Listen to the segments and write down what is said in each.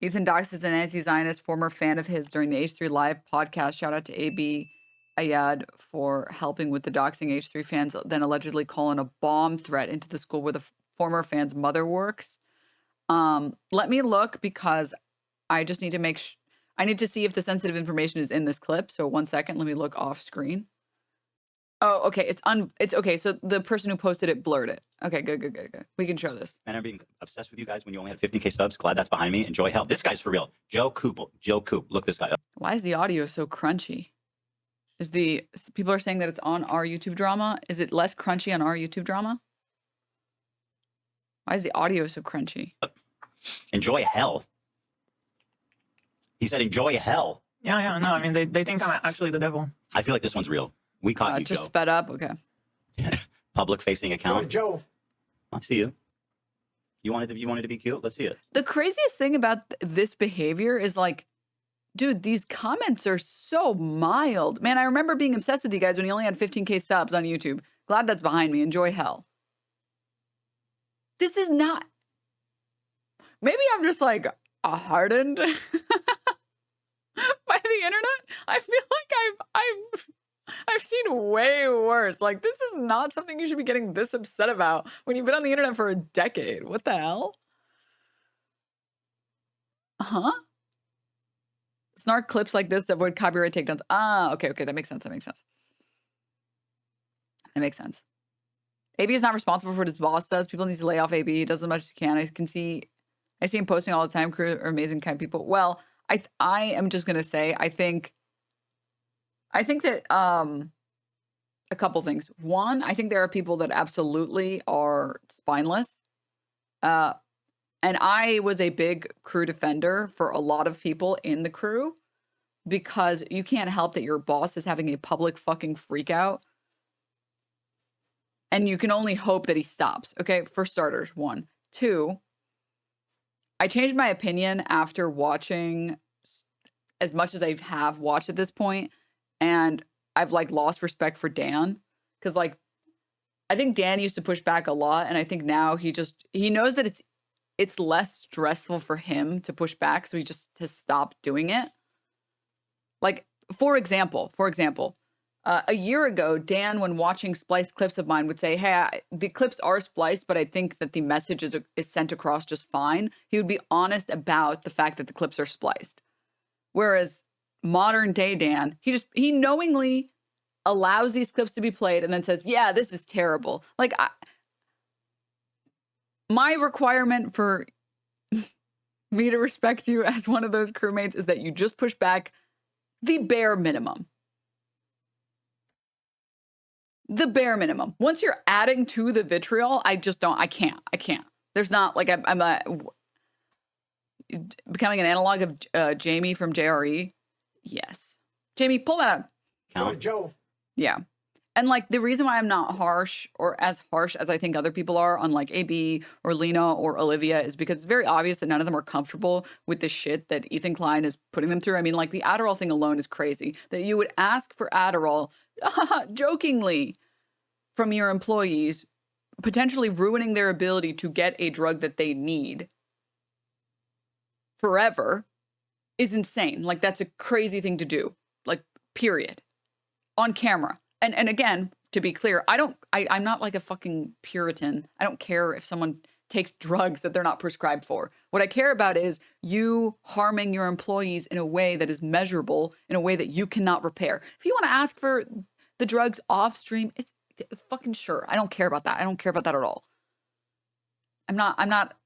Ethan Doxxes is an anti-Zionist, former fan of his during the H3 Live podcast. Shout out to AB Ayad for helping with the doxing H3 fans, then allegedly calling a bomb threat into the school where the former fan's mother works. Let me look because I just need to make I need to see if the sensitive information is in this clip. So 1 second, let me look off screen. Oh, okay. It's okay. So the person who posted it blurred it. Okay, good. We can show this. Man, I'm being obsessed with you guys when you only had 15K subs. Glad that's behind me. Enjoy hell. This guy's for real. Joe Coop. Look this guy up. Why is the audio so crunchy? People are saying that it's on our YouTube drama. Is it less crunchy on our YouTube drama? Why is the audio so crunchy? Enjoy hell. He said, enjoy hell. Yeah. No, I mean, they think I'm actually the devil. I feel like this one's real. We caught you, just Joe. sped up. Okay. Public-facing account. Joe. I see you. You wanted to be cute? Let's see it. The craziest thing about this behavior is like, dude, these comments are so mild. Man, I remember being obsessed with you guys when you only had 15K subs on YouTube. Glad that's behind me. Enjoy hell. This is not. Maybe I'm just like hardened by the internet. I feel like I've seen way worse. Like, this is not something you should be getting this upset about when you've been on the internet for a decade. What the hell? Huh? Snark clips like this to avoid copyright takedowns. Ah, okay. That makes sense. AB is not responsible for what his boss does. People need to lay off AB. He does as much as he can. I see him posting all the time. Crew are amazing, kind people. Well, I am just gonna say, I think that a couple things. One, I think there are people that absolutely are spineless. And I was a big crew defender for a lot of people in the crew because you can't help that your boss is having a public fucking freak out. And you can only hope that he stops. Okay, for starters, 1. 2, I changed my opinion after watching as much as I have watched at this point. And I've like lost respect for Dan. Because like, I think Dan used to push back a lot. And I think now he knows that it's less stressful for him to push back, so he just has stopped doing it. Like, for example, a year ago, Dan, when watching spliced clips of mine, would say, hey, the clips are spliced, but I think that the message is sent across just fine. He would be honest about the fact that the clips are spliced. Whereas modern day Dan, he knowingly allows these clips to be played and then says, yeah, this is terrible. Like, my requirement for me to respect you as one of those crewmates is that you just push back the bare minimum. The bare minimum. Once you're adding to the vitriol, I can't. There's not, like, I'm becoming an analog of Jamie from JRE. Yes. Jamie, pull that up. Joe. Yeah. And like the reason why I'm not harsh or as harsh as I think other people are on like AB or Lena or Olivia is because it's very obvious that none of them are comfortable with the shit that Ethan Klein is putting them through. I mean, like the Adderall thing alone is crazy that you would ask for Adderall jokingly from your employees, potentially ruining their ability to get a drug that they need forever is insane. Like that's a crazy thing to do. Like, period. On camera. And again, to be clear, I'm not like a fucking Puritan. I don't care if someone takes drugs that they're not prescribed for. What I care about is you harming your employees in a way that is measurable, in a way that you cannot repair. If you want to ask for the drugs off stream, it's fucking sure. I don't care about that. I don't care about that at all. I'm not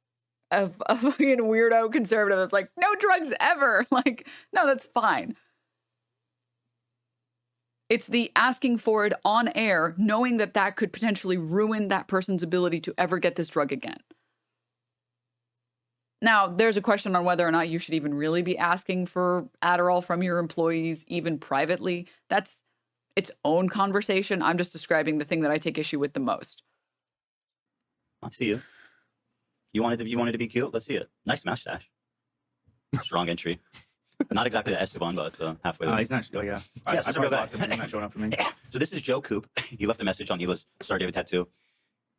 a fucking weirdo conservative that's like, no drugs ever. Like, no, that's fine. It's the asking for it on air, knowing that that could potentially ruin that person's ability to ever get this drug again. Now, there's a question on whether or not you should even really be asking for Adderall from your employees, even privately. That's its own conversation. I'm just describing the thing that I take issue with the most. I see you. You wanted to be cute? Let's see it. Nice mustache. Strong entry. Not exactly the Esteban, but halfway there. He's not. Oh, yeah. Yes, I it's a real guy. blocked him. He's not showing up for me. So this is Joe Coop. He left a message on Hila's Star David tattoo.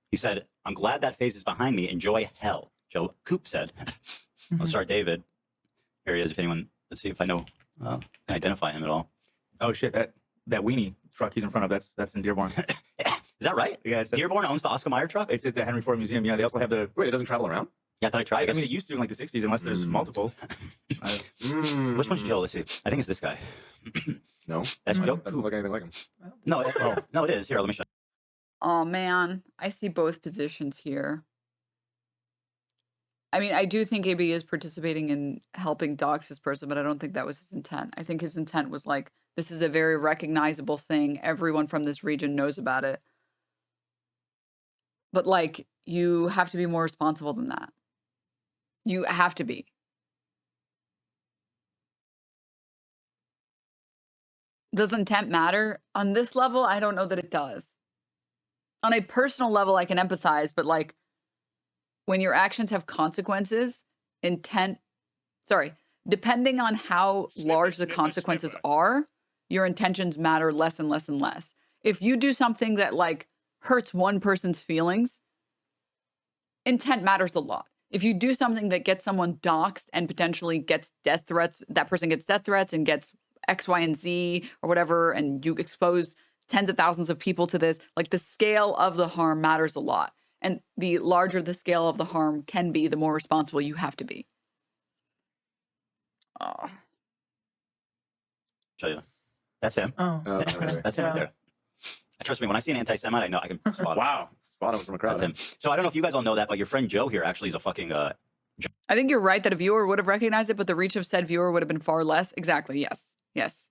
He said, I'm glad that phase is behind me. Enjoy hell. Joe Coop said. On Star David. Here he is. If anyone, let's see if I know, can identify him at all. Oh shit, that weenie truck he's in front of, that's in Dearborn. Is that right? Yeah, it's Dearborn owns the Oscar Mayer truck? It's at the Henry Ford Museum. Yeah, they also have the. Wait, it doesn't travel around? Yeah, I thought I tried. I mean, it used to in like the 60s, unless there's multiple. Which one's Joe? Let's see. I think it's this guy. No. That's Joe? Doesn't look anything like him. No, no, it is. Here, let me show you. Oh man, I see both positions here. I mean, I do think AB is participating in helping dox this person, but I don't think that was his intent. I think his intent was like, this is a very recognizable thing. Everyone from this region knows about it. But like, you have to be more responsible than that. You have to be. Does intent matter? On this level, I don't know that it does. On a personal level, I can empathize, but like, when your actions have consequences, depending on how large the consequences are, your intentions matter less and less and less. If you do something that like hurts one person's feelings, intent matters a lot. If you do something that gets someone doxxed and potentially gets death threats, that person gets death threats and gets X, Y, and Z or whatever, and you expose tens of thousands of people to this, like the scale of the harm matters a lot. And the larger the scale of the harm can be, the more responsible you have to be. Oh. Show you. That's him. Oh. That's him right there. Trust me, when I see an anti-Semite, I know I can spot him. Wow. Spot him from a crowd. That's him. So I don't know if you guys all know that, but your friend Joe here actually is a fucking... I think you're right that a viewer would have recognized it, but the reach of said viewer would have been far less. Exactly. Yes. Yes.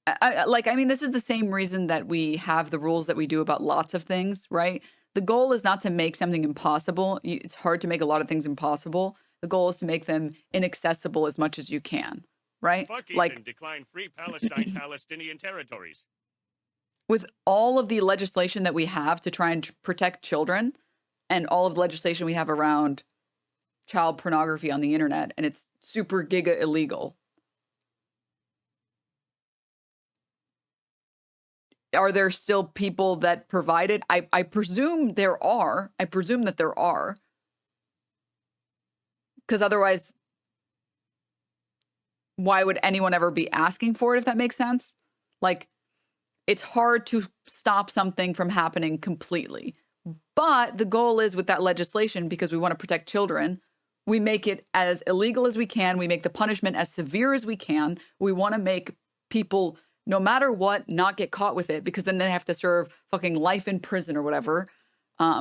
I mean, this is the same reason that we have the rules that we do about lots of things, right? The goal is not to make something impossible. It's hard to make a lot of things impossible. The goal is to make them inaccessible as much as you can, right? Like, decline free Palestinian territories. With all of the legislation that we have to try and protect children and all of the legislation we have around child pornography on the internet, and it's super giga illegal. Are there still people that provide it? I presume there are. I presume that there are. Because otherwise, why would anyone ever be asking for it, if that makes sense? Like, it's hard to stop something from happening completely. But the goal is with that legislation, because we want to protect children, we make it as illegal as we can. We make the punishment as severe as we can. We want to make people, no matter what, not get caught with it, because then they have to serve fucking life in prison or whatever,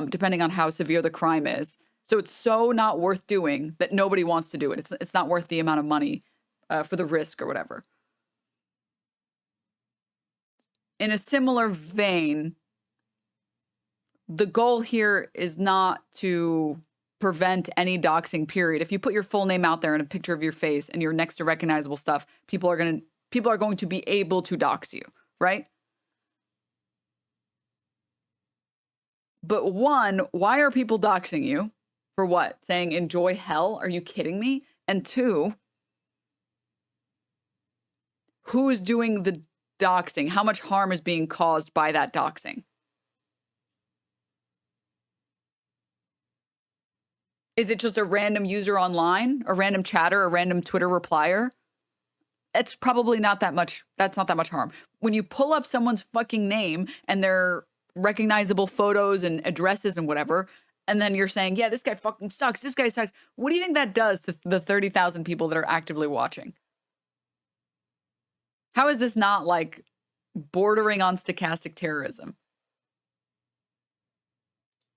depending on how severe the crime is. So it's so not worth doing that nobody wants to do it. It's not worth the amount of money for the risk or whatever. In a similar vein, the goal here is not to prevent any doxing, period. If you put your full name out there and a picture of your face and you're next to recognizable stuff, people are going to be able to dox you, right? But one, why are people doxing you? For what? Saying enjoy hell? Are you kidding me? And two, who is doing the doxing? How much harm is being caused by that doxing? Is it just a random user online, a random chatter, a random Twitter replier? It's probably not that much. That's not that much harm. When you pull up someone's fucking name and their recognizable photos and addresses and whatever, and then you're saying, yeah, this guy fucking sucks. This guy sucks. What do you think that does to the 30,000 people that are actively watching? How is this not like bordering on stochastic terrorism?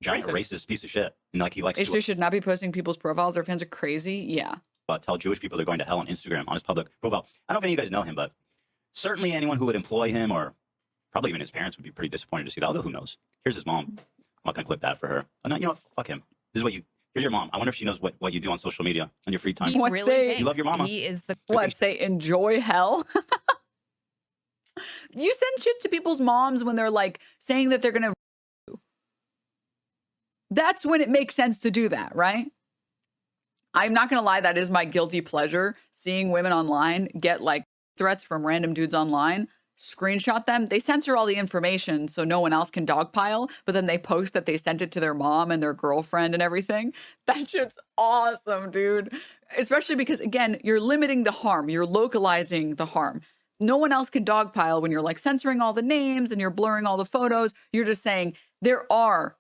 Giant racist piece of shit. And like he likes Ishtar should not be posting people's profiles. Their fans are crazy. Yeah. Tell Jewish people they're going to hell on Instagram on his public profile. I don't know if any of you guys know him, but certainly anyone who would employ him, or probably even his parents, would be pretty disappointed to see that. Although who knows? Here's his mom. I'm not gonna clip that for her. Oh, no, you know what? Fuck him. This is what you. Here's your mom. I wonder if she knows what you do on social media on your free time. What really say? thinks You love your mama. He is the What say? Enjoy hell. You send shit to people's moms when they're like saying that they're gonna. That's when it makes sense to do that, right? I'm not gonna lie, that is my guilty pleasure. Seeing women online get like threats from random dudes online screenshot them. They censor all the information so no one else can dogpile, but then they post that they sent it to their mom and their girlfriend and everything. That shit's awesome, dude. Especially because, again, you're limiting the harm. You're localizing the harm. No one else can dogpile when you're like censoring all the names and you're blurring all the photos. You're just saying there are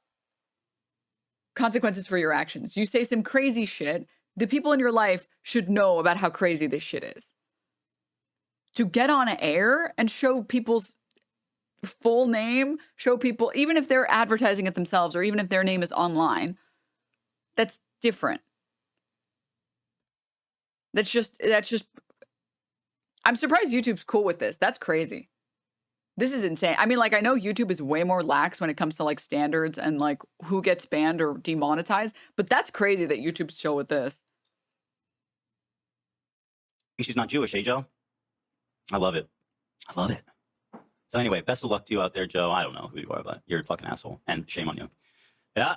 consequences for your actions. You say some crazy shit. The people in your life should know about how crazy this shit is. To get on air and show people's full name, show people, even if they're advertising it themselves or even if their name is online, that's different. That's just, I'm surprised YouTube's cool with this. That's crazy. This is insane. I mean, like, I know YouTube is way more lax when it comes to like standards and like who gets banned or demonetized, but that's crazy that YouTube's chill with this. She's not Jewish, eh, Joe? I love it. I love it. So anyway, best of luck to you out there, Joe. I don't know who you are, but you're a fucking asshole, and shame on you. Yeah.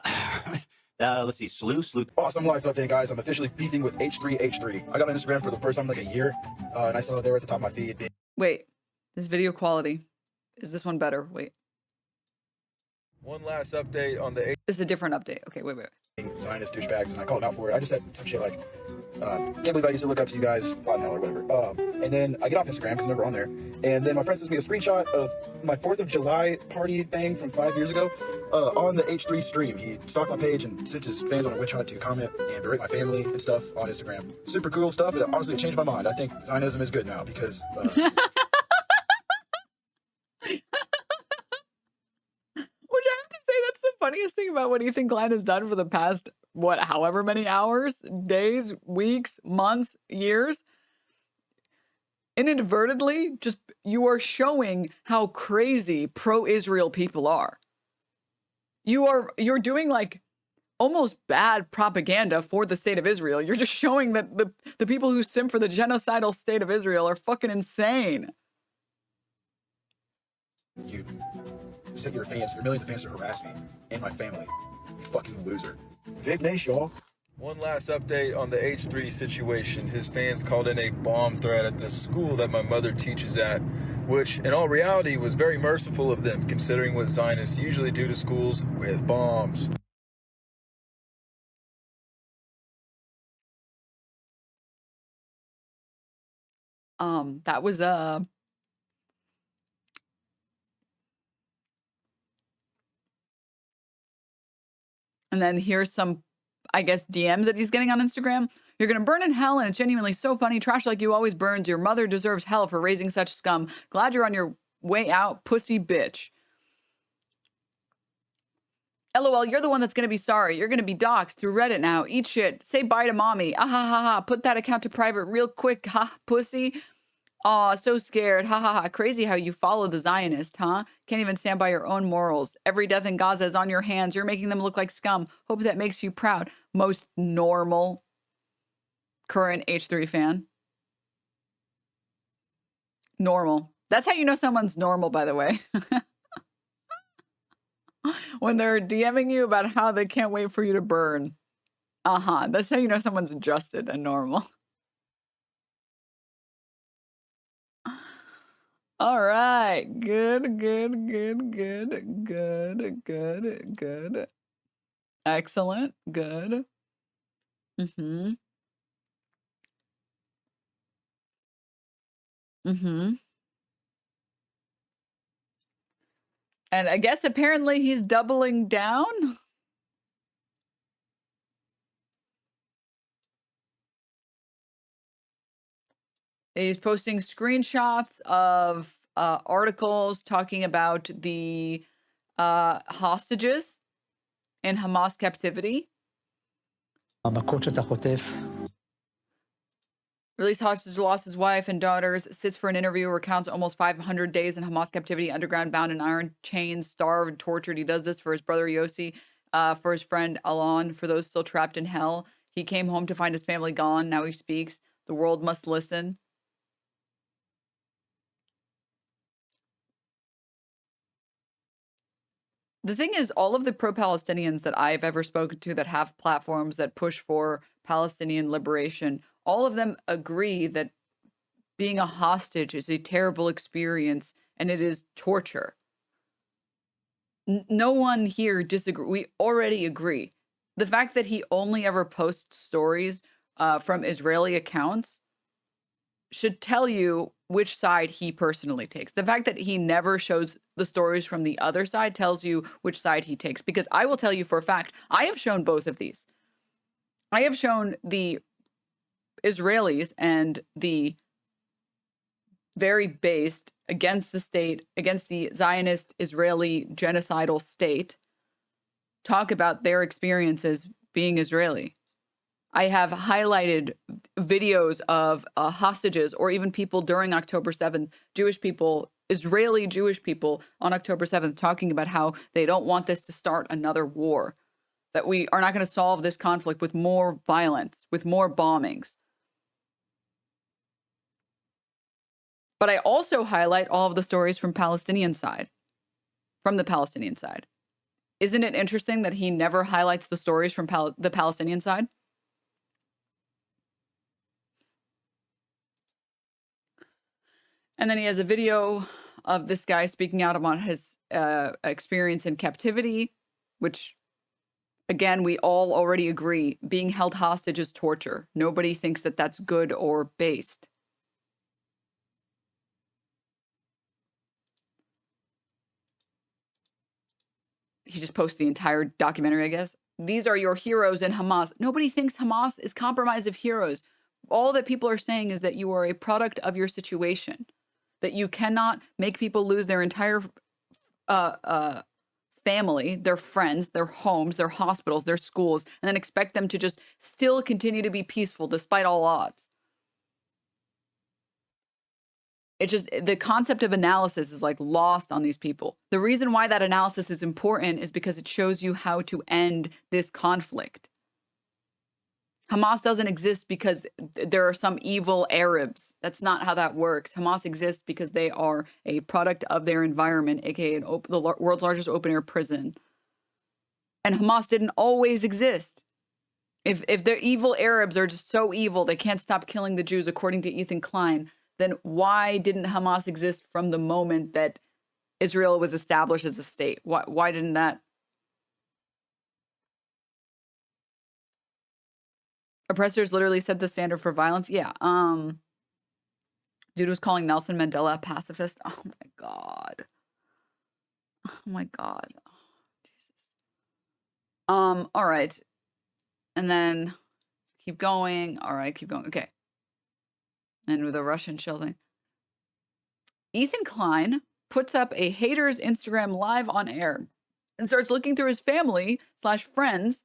Let's see. Sleuth. Awesome life update, guys. I'm officially beefing with H3H3. I got on Instagram for the first time in like a year, and I saw it there at the top of my feed. Wait, this video quality. Is this one better? Wait. One last update on the This is a different update. Okay, wait. Zionist douchebags, and I called them out for it. I just said some shit like, can't believe I used to look up to you guys on hell or whatever. And then I get off Instagram because I'm never on there. And then my friend sends me a screenshot of my 4th of July party thing from 5 years ago on the H3 stream. He stalked my page and sent his fans on a witch hunt to comment and berate my family and stuff on Instagram. Super cool stuff. It honestly changed my mind. I think Zionism is good now because... Which I have to say, that's the funniest thing about what Ethan Klein has done for the past, however many hours, days, weeks, months, years. Inadvertently, just you are showing how crazy pro-Israel people are. You're doing like almost bad propaganda for the state of Israel. You're just showing that the people who simp for the genocidal state of Israel are fucking insane. You sent your fans, your millions of fans to harass me and my family. You fucking loser. Vic Nation, y'all. One last update on the H3 situation. His fans called in a bomb threat at the school that my mother teaches at, which in all reality was very merciful of them, considering what Zionists usually do to schools with bombs. That was and then here's some, I guess, DMs that he's getting on Instagram. You're going to burn in hell, and it's genuinely so funny. Trash like you always burns. Your mother deserves hell for raising such scum. Glad you're on your way out, pussy bitch. LOL, you're the one that's going to be sorry. You're going to be doxxed through Reddit now. Eat shit. Say bye to mommy. Ah ha ha ha. Put that account to private real quick. Ha, pussy. Aw, so scared. Ha ha ha. Crazy how you follow the Zionist, huh? Can't even stand by your own morals. Every death in Gaza is on your hands. You're making them look like scum. Hope that makes you proud. Most normal current H3 fan. Normal. That's how you know someone's normal, by the way. When they're DMing you about how they can't wait for you to burn. That's how you know someone's adjusted and normal. All right. Good. Excellent. Good. And I guess apparently he's doubling down. He's posting screenshots of articles talking about the hostages in Hamas captivity. Released hostage lost his wife and daughters. Sits for an interview. Recounts almost 500 days in Hamas captivity, underground, bound in iron chains, starved, tortured. He does this for his brother Yossi, for his friend Alon, for those still trapped in hell. He came home to find his family gone. Now he speaks. The world must listen. The thing is, all of the pro-Palestinians that I've ever spoken to that have platforms that push for Palestinian liberation, all of them agree that being a hostage is a terrible experience and it is torture. No one here disagree. We already agree. The fact that he only ever posts stories from Israeli accounts should tell you which side he personally takes. The fact that he never shows the stories from the other side tells you which side he takes. Because I will tell you for a fact, I have shown both of these. I have shown the Israelis and the very based against the state, against the Zionist Israeli genocidal state, talk about their experiences being Israeli. I have highlighted videos of hostages or even people during October 7th, Jewish people, Israeli Jewish people on October 7th, talking about how they don't want this to start another war, that we are not going to solve this conflict with more violence, with more bombings. But I also highlight all of the stories from Palestinian side, from the Palestinian side. Isn't it interesting that he never highlights the stories from the Palestinian side? And then he has a video of this guy speaking out about his experience in captivity, which, again, we all already agree, being held hostage is torture. Nobody thinks that that's good or based. He just posts the entire documentary, I guess. These are your heroes in Hamas. Nobody thinks Hamas is compromise of heroes. All that people are saying is that you are a product of your situation, that you cannot make people lose their entire family, their friends, their homes, their hospitals, their schools, and then expect them to just still continue to be peaceful despite all odds. It's just the concept of analysis is like lost on these people. The reason why that analysis is important is because it shows you how to end this conflict. Hamas doesn't exist because there are some evil Arabs. That's not how that works. Hamas exists because they are a product of their environment, aka the world's largest open-air prison. And Hamas didn't always exist. If the evil Arabs are just so evil they can't stop killing the Jews, according to Ethan Klein, then why didn't Hamas exist from the moment that Israel was established as a state? Why didn't that? Oppressors literally set the standard for violence. Yeah. Dude was calling Nelson Mandela a pacifist. Oh my God. Oh my God. Oh, Jesus. All right. And then keep going. All right, keep going. Okay. And with a Russian shielding. Ethan Klein puts up a hater's Instagram live on air and starts looking through his family/friends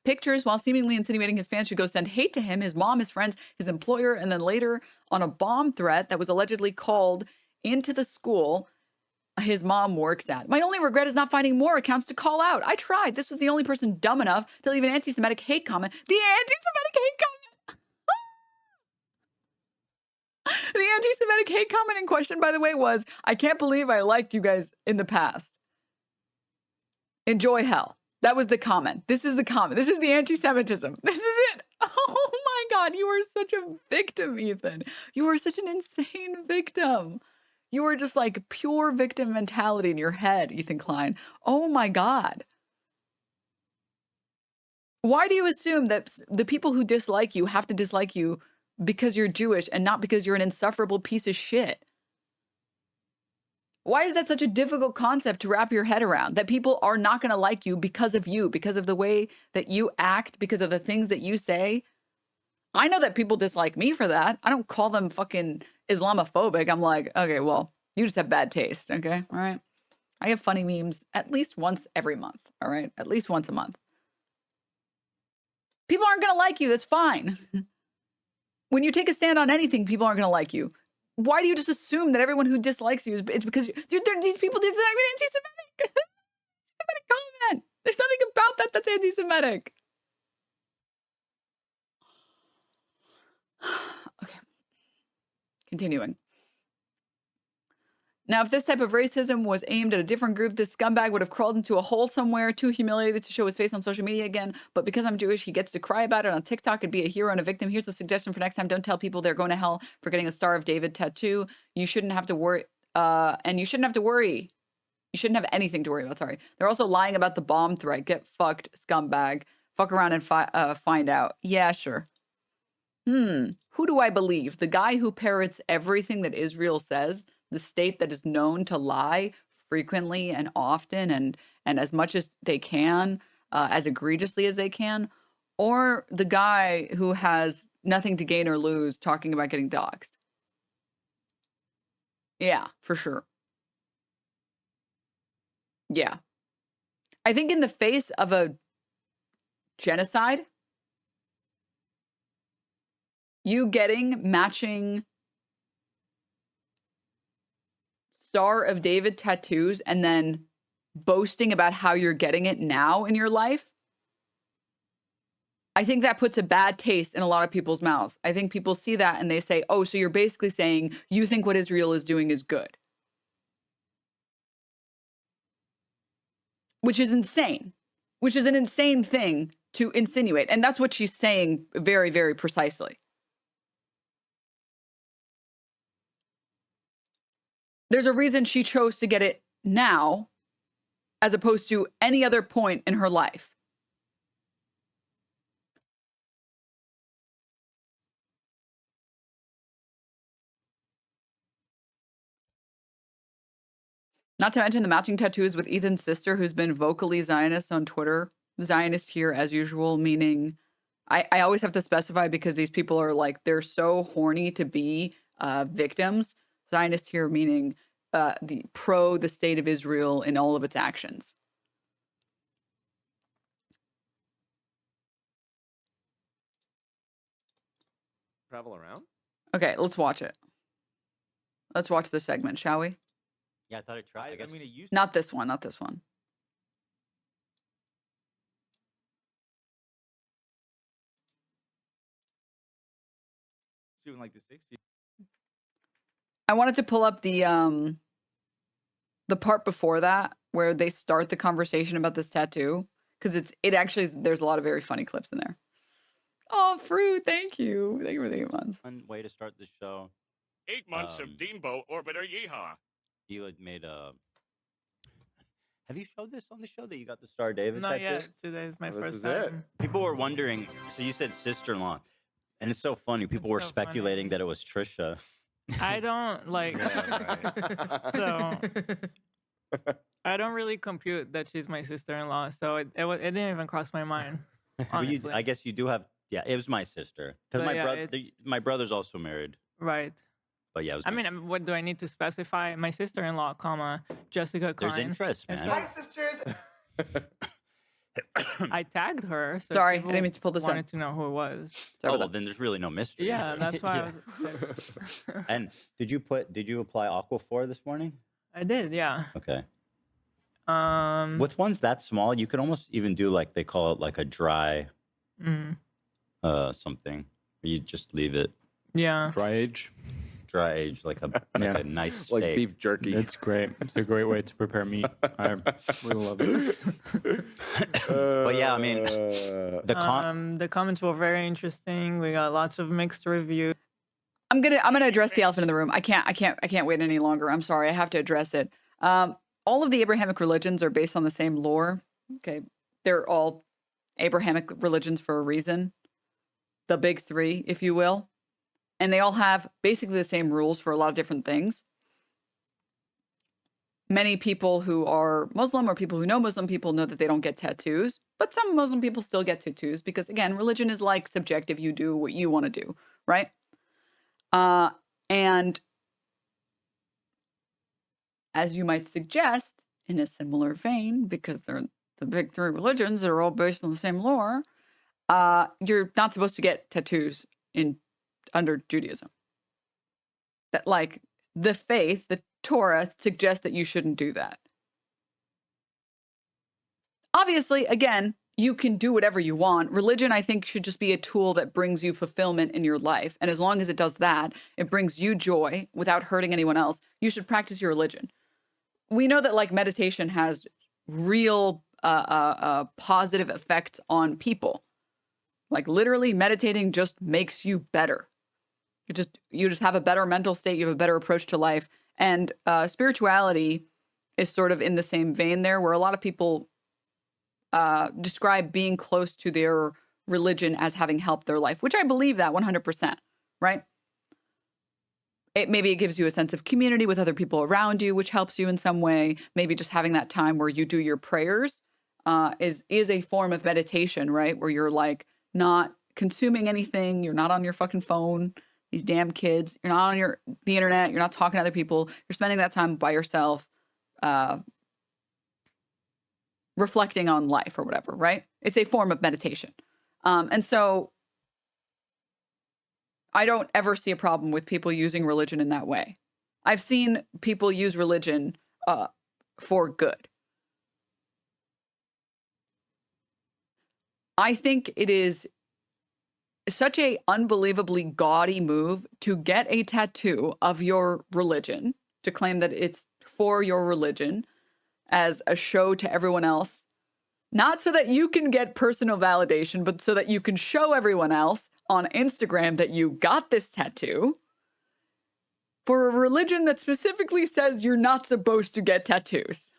pictures while seemingly insinuating his fans should go send hate to him, his mom, his friends, his employer, and then later on a bomb threat that was allegedly called into the school his mom works at. My only regret is not finding more accounts to call out. I tried. This was the only person dumb enough to leave an anti-Semitic hate comment. The anti-Semitic hate comment! The anti-Semitic hate comment in question, by the way, was, I can't believe I liked you guys in the past. Enjoy hell. That was the comment. This is the comment. This is the anti-Semitism. This is it. Oh my God. You are such a victim, Ethan. You are such an insane victim. You are just like pure victim mentality in your head, Ethan Klein. Oh my God. Why do you assume that the people who dislike you have to dislike you because you're Jewish and not because you're an insufferable piece of shit? Why is that such a difficult concept to wrap your head around? That people are not going to like you, because of the way that you act, because of the things that you say. I know that people dislike me for that. I don't call them fucking Islamophobic. I'm like, okay, well, you just have bad taste, okay? All right? I have funny memes at least once every month, all right? At least once a month. People aren't going to like you. That's fine. When you take a stand on anything, people aren't going to like you. Why do you just assume that everyone who dislikes you is it's because these people dislike me? Anti-Semitic. Anti-Semitic comment. There's nothing about that that's anti-Semitic. Okay. Continuing. Now, if this type of racism was aimed at a different group, this scumbag would have crawled into a hole somewhere, too humiliated to show his face on social media again. But because I'm Jewish, he gets to cry about it on TikTok and be a hero and a victim. Here's a suggestion for next time. Don't tell people they're going to hell for getting a Star of David tattoo. You shouldn't have to worry and you shouldn't have to worry. You shouldn't have anything to worry about. Sorry. They're also lying about the bomb threat. Get fucked, scumbag. Fuck around and find out. Yeah, sure. Who do I believe? The guy who parrots everything that Israel says, the state that is known to lie frequently and often and as much as they can, as egregiously as they can, or the guy who has nothing to gain or lose talking about getting doxxed? Yeah, for sure. Yeah. I think in the face of a genocide, you getting matching Star of David tattoos and then boasting about how you're getting it now in your life, I think that puts a bad taste in a lot of people's mouths. I think people see that and they say, oh, so you're basically saying you think what Israel is doing is good. Which is insane. Which is an insane thing to insinuate. And that's what she's saying very, very precisely. There's a reason she chose to get it now as opposed to any other point in her life. Not to mention the matching tattoos with Ethan's sister, who's been vocally Zionist on Twitter. Zionist here as usual, meaning I always have to specify because these people are like, they're so horny to be victims. Zionist here meaning the state of Israel in all of its actions. Travel around? Okay, let's watch it. Let's watch this segment, shall we? Yeah, I thought I tried. I guess. mean, it used Not this one, not this one. to in like the 60s. I wanted to pull up the part before that where they start the conversation about this tattoo, because it actually there's a lot of very funny clips in there. Oh, fruit, thank you for the 8 months. One way to start the show. 8 months of Deanbo Orbiter Yeehaw. You made a. Have you showed this on the show that you got the Star David Not tattoo? yet. Today is my Well, this first is it. time. People were wondering. So you said sister-in-law, and it's so funny. People were so funny. speculating that it was Trisha. I don't like. So I don't really compute that she's my sister-in-law. So it didn't even cross my mind. But you, Honestly. I guess you do have. Yeah, it was my sister because But my yeah, brother. it's- My brother's also married. Right. But yeah, it was. I mean, what do I need to specify? My sister-in-law, comma, Jessica Klein. there's interest, It's man. like- sisters. I tagged her. So Sorry, I people didn't mean to pull this up. wanted to know who it was. Sorry Oh about well, then there's really no mystery. Yeah, that's why Yeah. I was. And did you apply Aquaphor this morning? I did, yeah. Okay. Um. With ones that small, you could almost even do like they call it like a dry mm, something. Where you just leave it yeah. Dry age. dry age like a Yeah. a nice steak. Like beef jerky. It's great. It's a great way to prepare meat. I really love it. But yeah, I mean, the comments were very interesting. We got lots of mixed reviews. I'm gonna address the elephant in the room. I can't wait any longer. I'm sorry. I have to address it. All of the Abrahamic religions are based on the same lore. Okay, they're all Abrahamic religions for a reason. The big three, if you will, and they all have basically the same rules for a lot of different things. Many people who are Muslim or people who know Muslim people know that they don't get tattoos, but some Muslim people still get tattoos because, again, religion is like subjective. You do what you want to do, right? And as you might suggest, in a similar vein, because they're the big three religions that are all based on the same lore, you're not supposed to get tattoos under Judaism. That, like, the faith, the Torah suggests that you shouldn't do that. Obviously, again, you can do whatever you want. Religion, I think, should just be a tool that brings you fulfillment in your life. And as long as it does that, it brings you joy without hurting anyone else, you should practice your religion. We know that, like, meditation has real positive effects on people. Like, literally, meditating just makes you better. You just have a better mental state. You have a better approach to life. And spirituality is sort of in the same vein there, where a lot of people describe being close to their religion as having helped their life, which I believe that 100%, right? Maybe it gives you a sense of community with other people around you, which helps you in some way. Maybe just having that time where you do your prayers is a form of meditation, right? Where you're like not consuming anything. You're not on your fucking phone. These damn kids. You're not on the internet. You're not talking to other people. You're spending that time by yourself, reflecting on life or whatever, right? It's a form of meditation. And so I don't ever see a problem with people using religion in that way. I've seen people use religion for good. I think it is such a unbelievably gaudy move to get a tattoo of your religion, to claim that it's for your religion as a show to everyone else, not so that you can get personal validation, but so that you can show everyone else on Instagram that you got this tattoo for a religion that specifically says you're not supposed to get tattoos.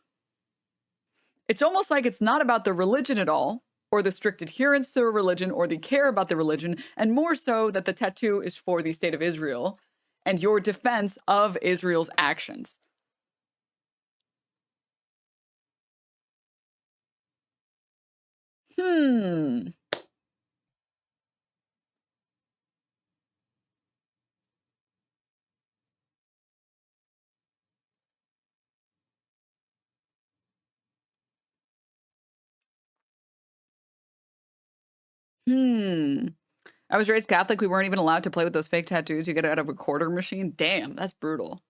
It's almost like it's not about the religion at all, or the strict adherence to a religion, or the care about the religion, and more so that the tattoo is for the state of Israel and your defense of Israel's actions. I was raised Catholic. We weren't even allowed to play with those fake tattoos you get out of a quarter machine. Damn, that's brutal.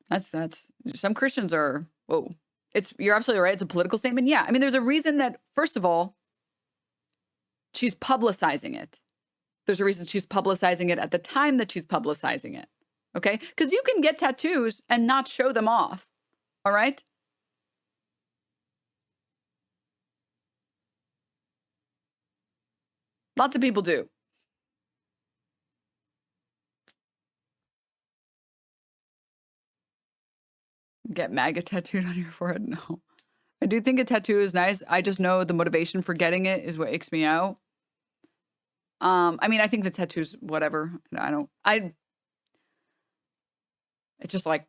That's some Christians are, whoa. You're absolutely right. It's a political statement. Yeah. I mean, there's a reason that, first of all, she's publicizing it. There's a reason she's publicizing it at the time that she's publicizing it. Okay? Because you can get tattoos and not show them off. All right? Lots of people do. Get MAGA tattooed on your forehead? No. I do think a tattoo is nice. I just know the motivation for getting it is what aches me out. I mean, I think the tattoos, whatever. It's just like,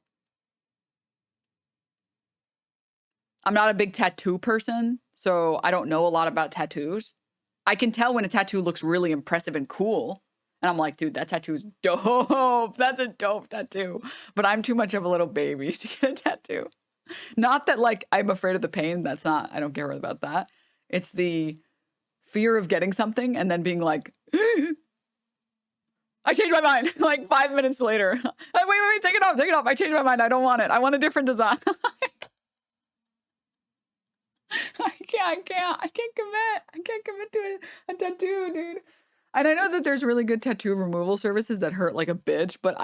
I'm not a big tattoo person, so I don't know a lot about tattoos. I can tell when a tattoo looks really impressive and cool. And I'm like, dude, that tattoo is dope. That's a dope tattoo. But I'm too much of a little baby to get a tattoo. Not that, like, I'm afraid of the pain. I don't care about that. It's the fear of getting something and then being like, I changed my mind. Like 5 minutes later. Wait, take it off. I changed my mind. I don't want it. I want a different design. I can't commit. I can't commit to a tattoo, dude. And I know that there's really good tattoo removal services that hurt like a bitch, but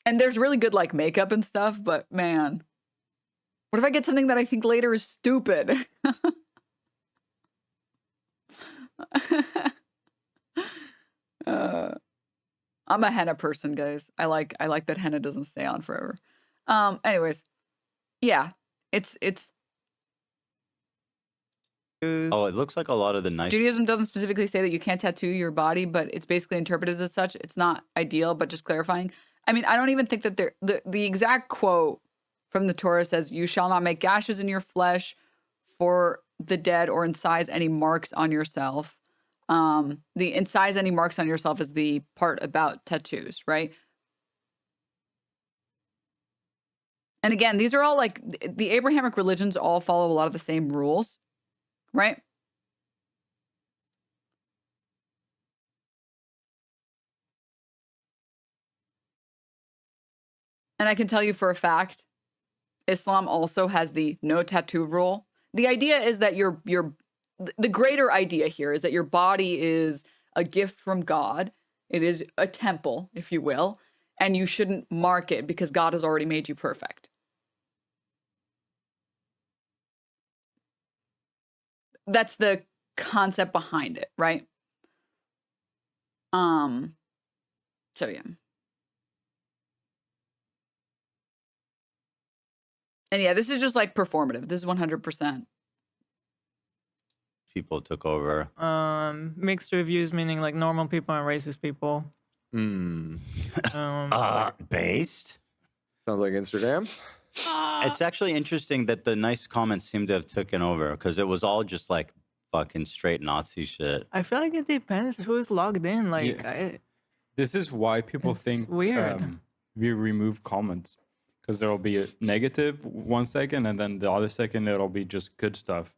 and there's really good like makeup and stuff, but man, what if I get something that I think later is stupid? I'm a henna person, guys. I like that henna doesn't stay on forever. Anyways, yeah, it's Oh, it looks like a lot of the nice. Judaism doesn't specifically say that you can't tattoo your body, but it's basically interpreted as such. It's not ideal, but just clarifying. I mean, I don't even think that the exact quote from the Torah says, "You shall not make gashes in your flesh for the dead or incise any marks on yourself." The incise any marks on yourself is the part about tattoos, right? And again, these are all like the Abrahamic religions all follow a lot of the same rules, right? And I can tell you for a fact, Islam also has the no tattoo rule. The idea is that the greater idea here is that your body is a gift from God. It is a temple, if you will, and you shouldn't mark it because God has already made you perfect. That's the concept behind it, right? So yeah. And yeah, this is just like performative. This is 100%. People took over. Mixed reviews, meaning like normal people and racist people. Based? Sounds like Instagram. It's actually interesting that the nice comments seem to have taken over because it was all just like fucking straight Nazi shit. I feel like it depends who's logged in. Like, Yeah. This is why people It's think weird. we remove comments, because there will be a negative 1 second and then the other second it'll be just good stuff.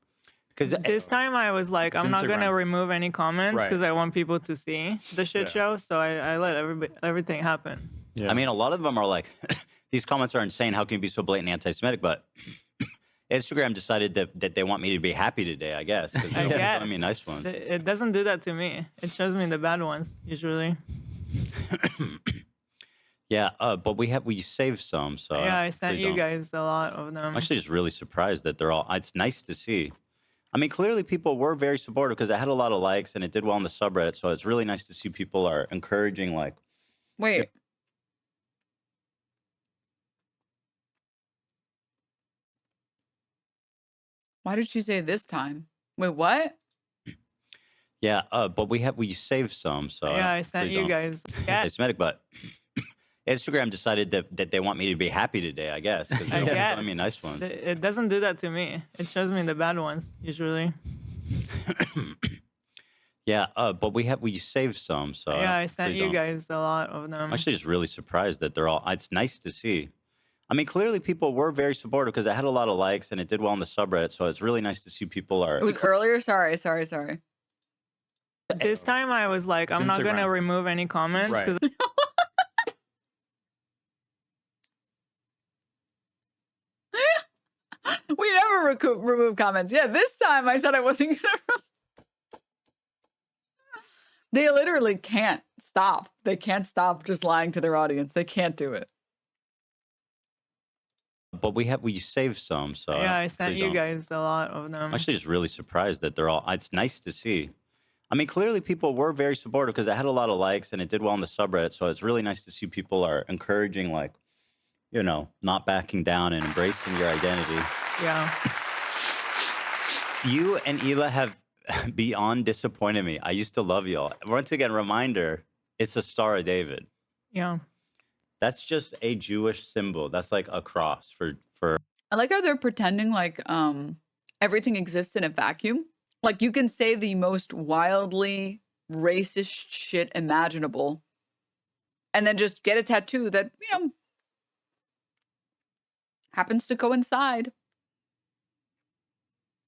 Because this time I was like, It's I'm not gonna Instagram. remove any comments Right. because I want people to see the shit Yeah. show. So I let everything happen. Yeah. I mean, a lot of them are like, these comments are insane. How can you be so blatantly anti-Semitic? But Instagram decided that they want me to be happy today, I guess. Because I they guess. send me nice ones. It doesn't do that to me. It shows me the bad ones usually. Yeah, but we saved some. So Yeah, I sent really you don't. guys a lot of them. I'm actually just really surprised that they're all. It's nice to see. I mean, clearly people were very supportive because it had a lot of likes and it did well on the subreddit. So it's really nice to see people are encouraging. Like, Wait. Why did she say this time? Wait, what? yeah, but we saved some. So Yeah, I sent really you don't. guys. Yeah, Anti-Semitic, but Instagram decided that they want me to be happy today, I guess. Because I they guess. send me nice ones. it doesn't do that to me. It shows me the bad ones usually. Yeah, but we saved some. So Yeah, I sent really you don't. guys a lot of them. I'm actually just really surprised that they're all. It's nice to see. I mean, clearly people were very supportive because it had a lot of likes and it did well on the subreddit. So it's really nice to see people are. It was earlier? Sorry. This time I was like, It's I'm not gonna Instagram. remove any comments Right. because We never remove comments. Yeah, this time I said I wasn't gonna. They literally can't stop. They can't stop just lying to their audience. They can't do it. But we saved some. So yeah, I sent really you don't. guys a lot of them. I'm actually just really surprised that they're all. It's nice to see. I mean, clearly people were very supportive because it had a lot of likes and it did well on the subreddit. So it's really nice to see people are encouraging, like, you know, not backing down and embracing your identity. Yeah. You and Ela have beyond disappointed me. I used to love y'all. Once again, reminder, it's a Star of David. Yeah. That's just a Jewish symbol. That's like a cross for I like how they're pretending like everything exists in a vacuum. Like you can say the most wildly racist shit imaginable and then just get a tattoo that, you know, happens to coincide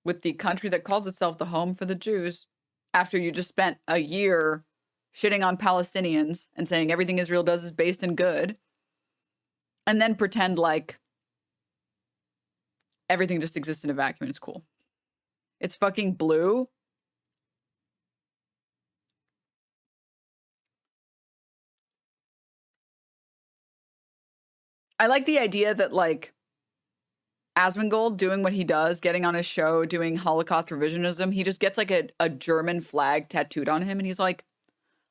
with the country that calls itself the home for the Jews after you just spent a year shitting on Palestinians and saying everything Israel does is based in good, and then pretend like everything just exists in a vacuum and it's cool. It's fucking blue. I like the idea that like Asmongold doing what he does, getting on his show, doing Holocaust revisionism, he just gets like a German flag tattooed on him and he's like,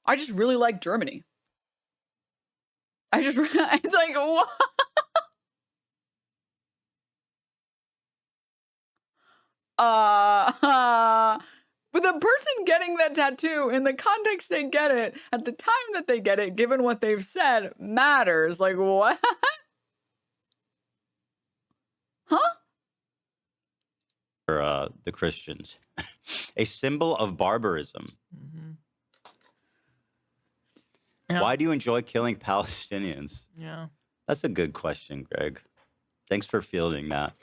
I just really like Germany. It's like, what? But the person getting that tattoo, in the context they get it, at the time that they get it, given what they've said, matters. Like, what? Huh? the Christians. A symbol of barbarism. Mm-hmm. Yeah. Why do you enjoy killing Palestinians? Yeah. That's a good question, Greg. Thanks for fielding that.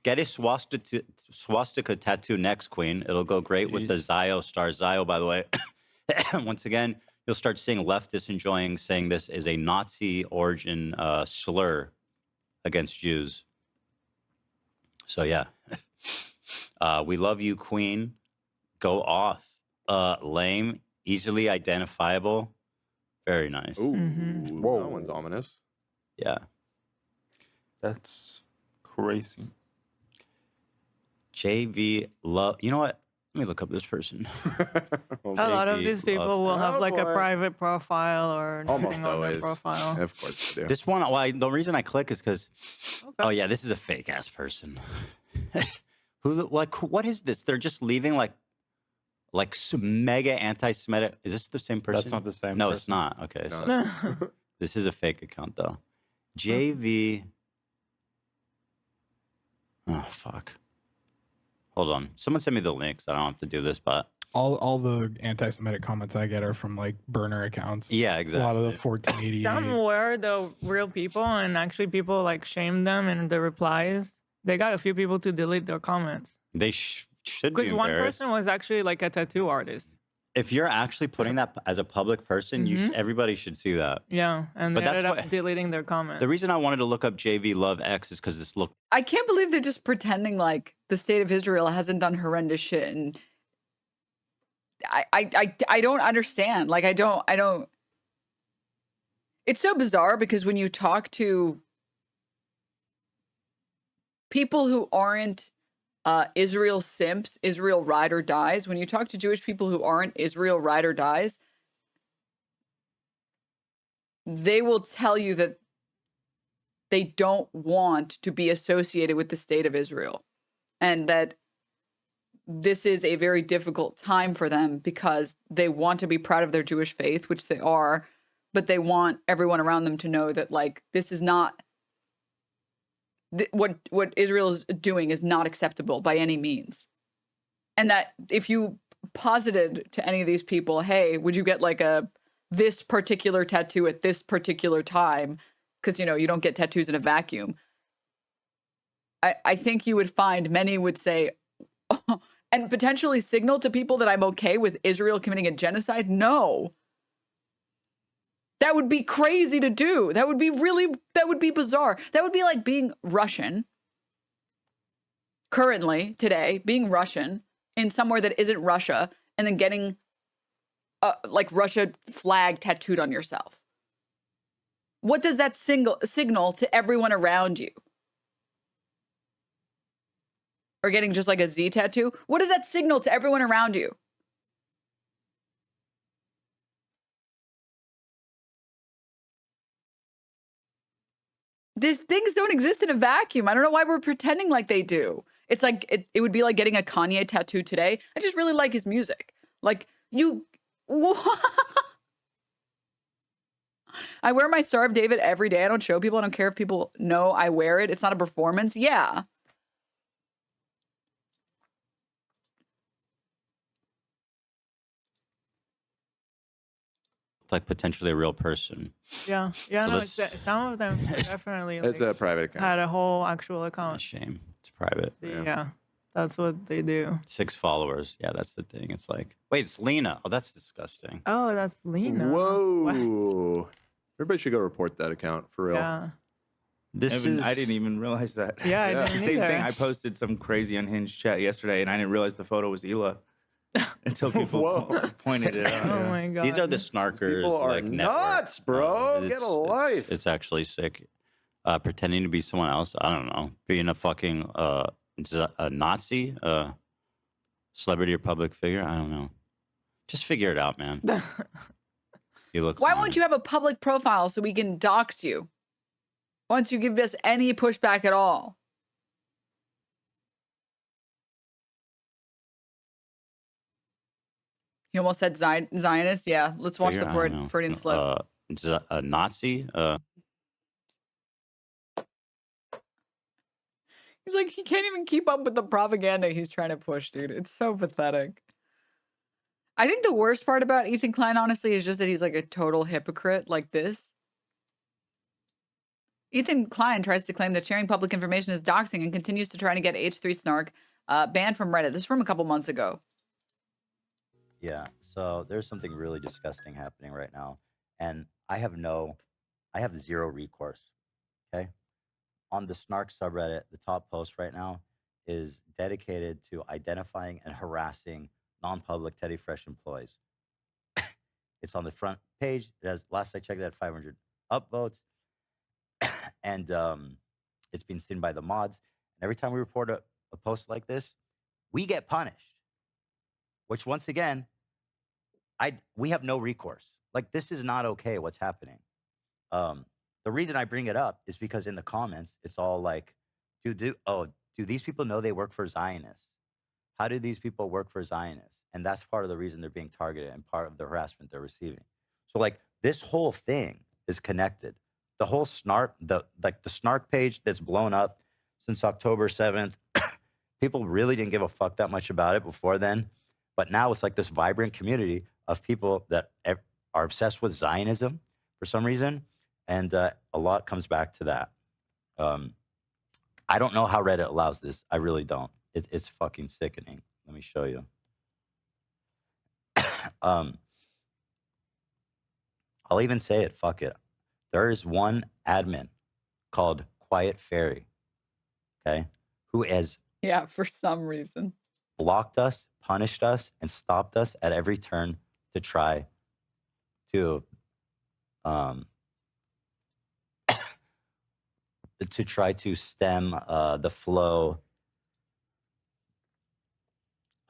Get a swastika tattoo next, Queen. It'll go great with the Zio star. Zio, by the way. Once again, you'll start seeing leftists enjoying saying this is a Nazi origin slur against Jews. So, yeah. We love you, Queen. Go off. Lame, easily identifiable. Very nice. Ooh, Mhm. whoa, that one's ominous. Yeah. That's crazy. JV love. You know what? Let me look up this person. A lot of these people will have Oh, like a boy. private profile or Almost nothing on their always. profile. Of course they do. This one, the reason I click is because, Okay. oh yeah, this is a fake ass person. What is this? They're just leaving like some mega anti-Semitic. Is this the same person? That's not the same. No, person. it's not. Okay, No. so this is a fake account though. JV. Oh fuck. Hold on. Someone send me the links. I don't have to do this, but All the anti-Semitic comments I get are from like burner accounts. yeah, A exactly. lot of the 1488. Some were the real people, and actually people like shamed them in the replies. They got a few people to delete their comments. They should be Because one embarrassed. person was actually like a tattoo artist. If you're actually putting that as a public person, Mhm. everybody should see that. Yeah, and But they that's ended up what- deleting their comments. The reason I wanted to look up JV Love X is because this looked. I can't believe they're just pretending like the state of Israel hasn't done horrendous shit, and I don't understand. Like I don't. It's so bizarre because when you talk to people who aren't Israel simps, Israel ride or dies, when you talk to Jewish people who aren't Israel ride or dies, they will tell you that they don't want to be associated with the state of Israel, and that this is a very difficult time for them because they want to be proud of their Jewish faith, which they are, but they want everyone around them to know that like this is not what Israel is doing is not acceptable by any means. And that if you posited to any of these people, hey, would you get like this particular tattoo at this particular time? Because, you don't get tattoos in a vacuum. I think you would find many would say, oh, and potentially signal to people that I'm okay with Israel committing a genocide. No. That would be crazy to do. That would be bizarre. That would be like being Russian currently, today, being Russian in somewhere that isn't Russia and then getting like Russia flag tattooed on yourself. What does that signal to everyone around you? Or getting just like a Z tattoo? What does that signal to everyone around you? These things don't exist in a vacuum. I don't know why we're pretending like they do. It's like, it would be like getting a Kanye tattoo today. I just really like his music. Like, I wear my Star of David every day. I don't show people. I don't care if people know I wear it. It's not a performance. Yeah. Like potentially a real person. Yeah, So no, let's- some of them definitely It's like, a private account. had a whole actual A account. shame. It's private. Yeah, that's what they do. 6 followers. Yeah, that's the thing. It's like, wait, it's Lena. Oh, that's disgusting. Oh, that's Lena. Whoa. What? Everybody should go report that account for real. Yeah. I didn't even realize that. Yeah, I Yeah. didn't Same either. thing. I posted some crazy unhinged chat yesterday, and I didn't realize the photo was Hila until people Whoa. pointed it out. Oh yeah. my god. These are the snarkers. People are like, network. nuts, bro. Get a life. It's actually sick. Pretending to be someone else. I don't know. Being a fucking a Nazi, celebrity or public figure. I don't know. Just figure it out, man. You look. Why fine. won't you have a public profile so we can dox you? Once you give us any pushback at all. You almost said Zionist? Yeah, let's watch Figure- the I don't know. Freudian slip. A Nazi. He's like, he can't even keep up with the propaganda he's trying to push, dude. It's so pathetic. I think the worst part about Ethan Klein, honestly, is just that he's like a total hypocrite like this. Ethan Klein tries to claim that sharing public information is doxing and continues to try to get H3 snark banned from Reddit. This is from a couple months ago. Yeah, so there's something really disgusting happening right now, and I have zero recourse. Okay, on the snark subreddit, the top post right now is dedicated to identifying and harassing non-public Teddy Fresh employees. It's on the front page. It has, last I checked, it had 500 upvotes, and it's been seen by the mods. And every time we report a post like this, we get punished. which once again, we have no recourse. Like, this is not okay what's happening. The reason I bring it up is because in the comments, it's all like, do these people know they work for Zionists? How do these people work for Zionists? And that's part of the reason they're being targeted and part of the harassment they're receiving. So like this whole thing is connected. The whole snark, the snark page that's blown up since October 7th, people really didn't give a fuck that much about it before then. But now it's like this vibrant community of people that are obsessed with Zionism for some reason. And a lot comes back to that. I don't know how Reddit allows this. I really don't. It's fucking sickening. Let me show you. I'll even say it. Fuck it. There is one admin called Quiet Fairy, okay, who has for some reason blocked us, punished us, and stopped us at every turn to try to stem the flow.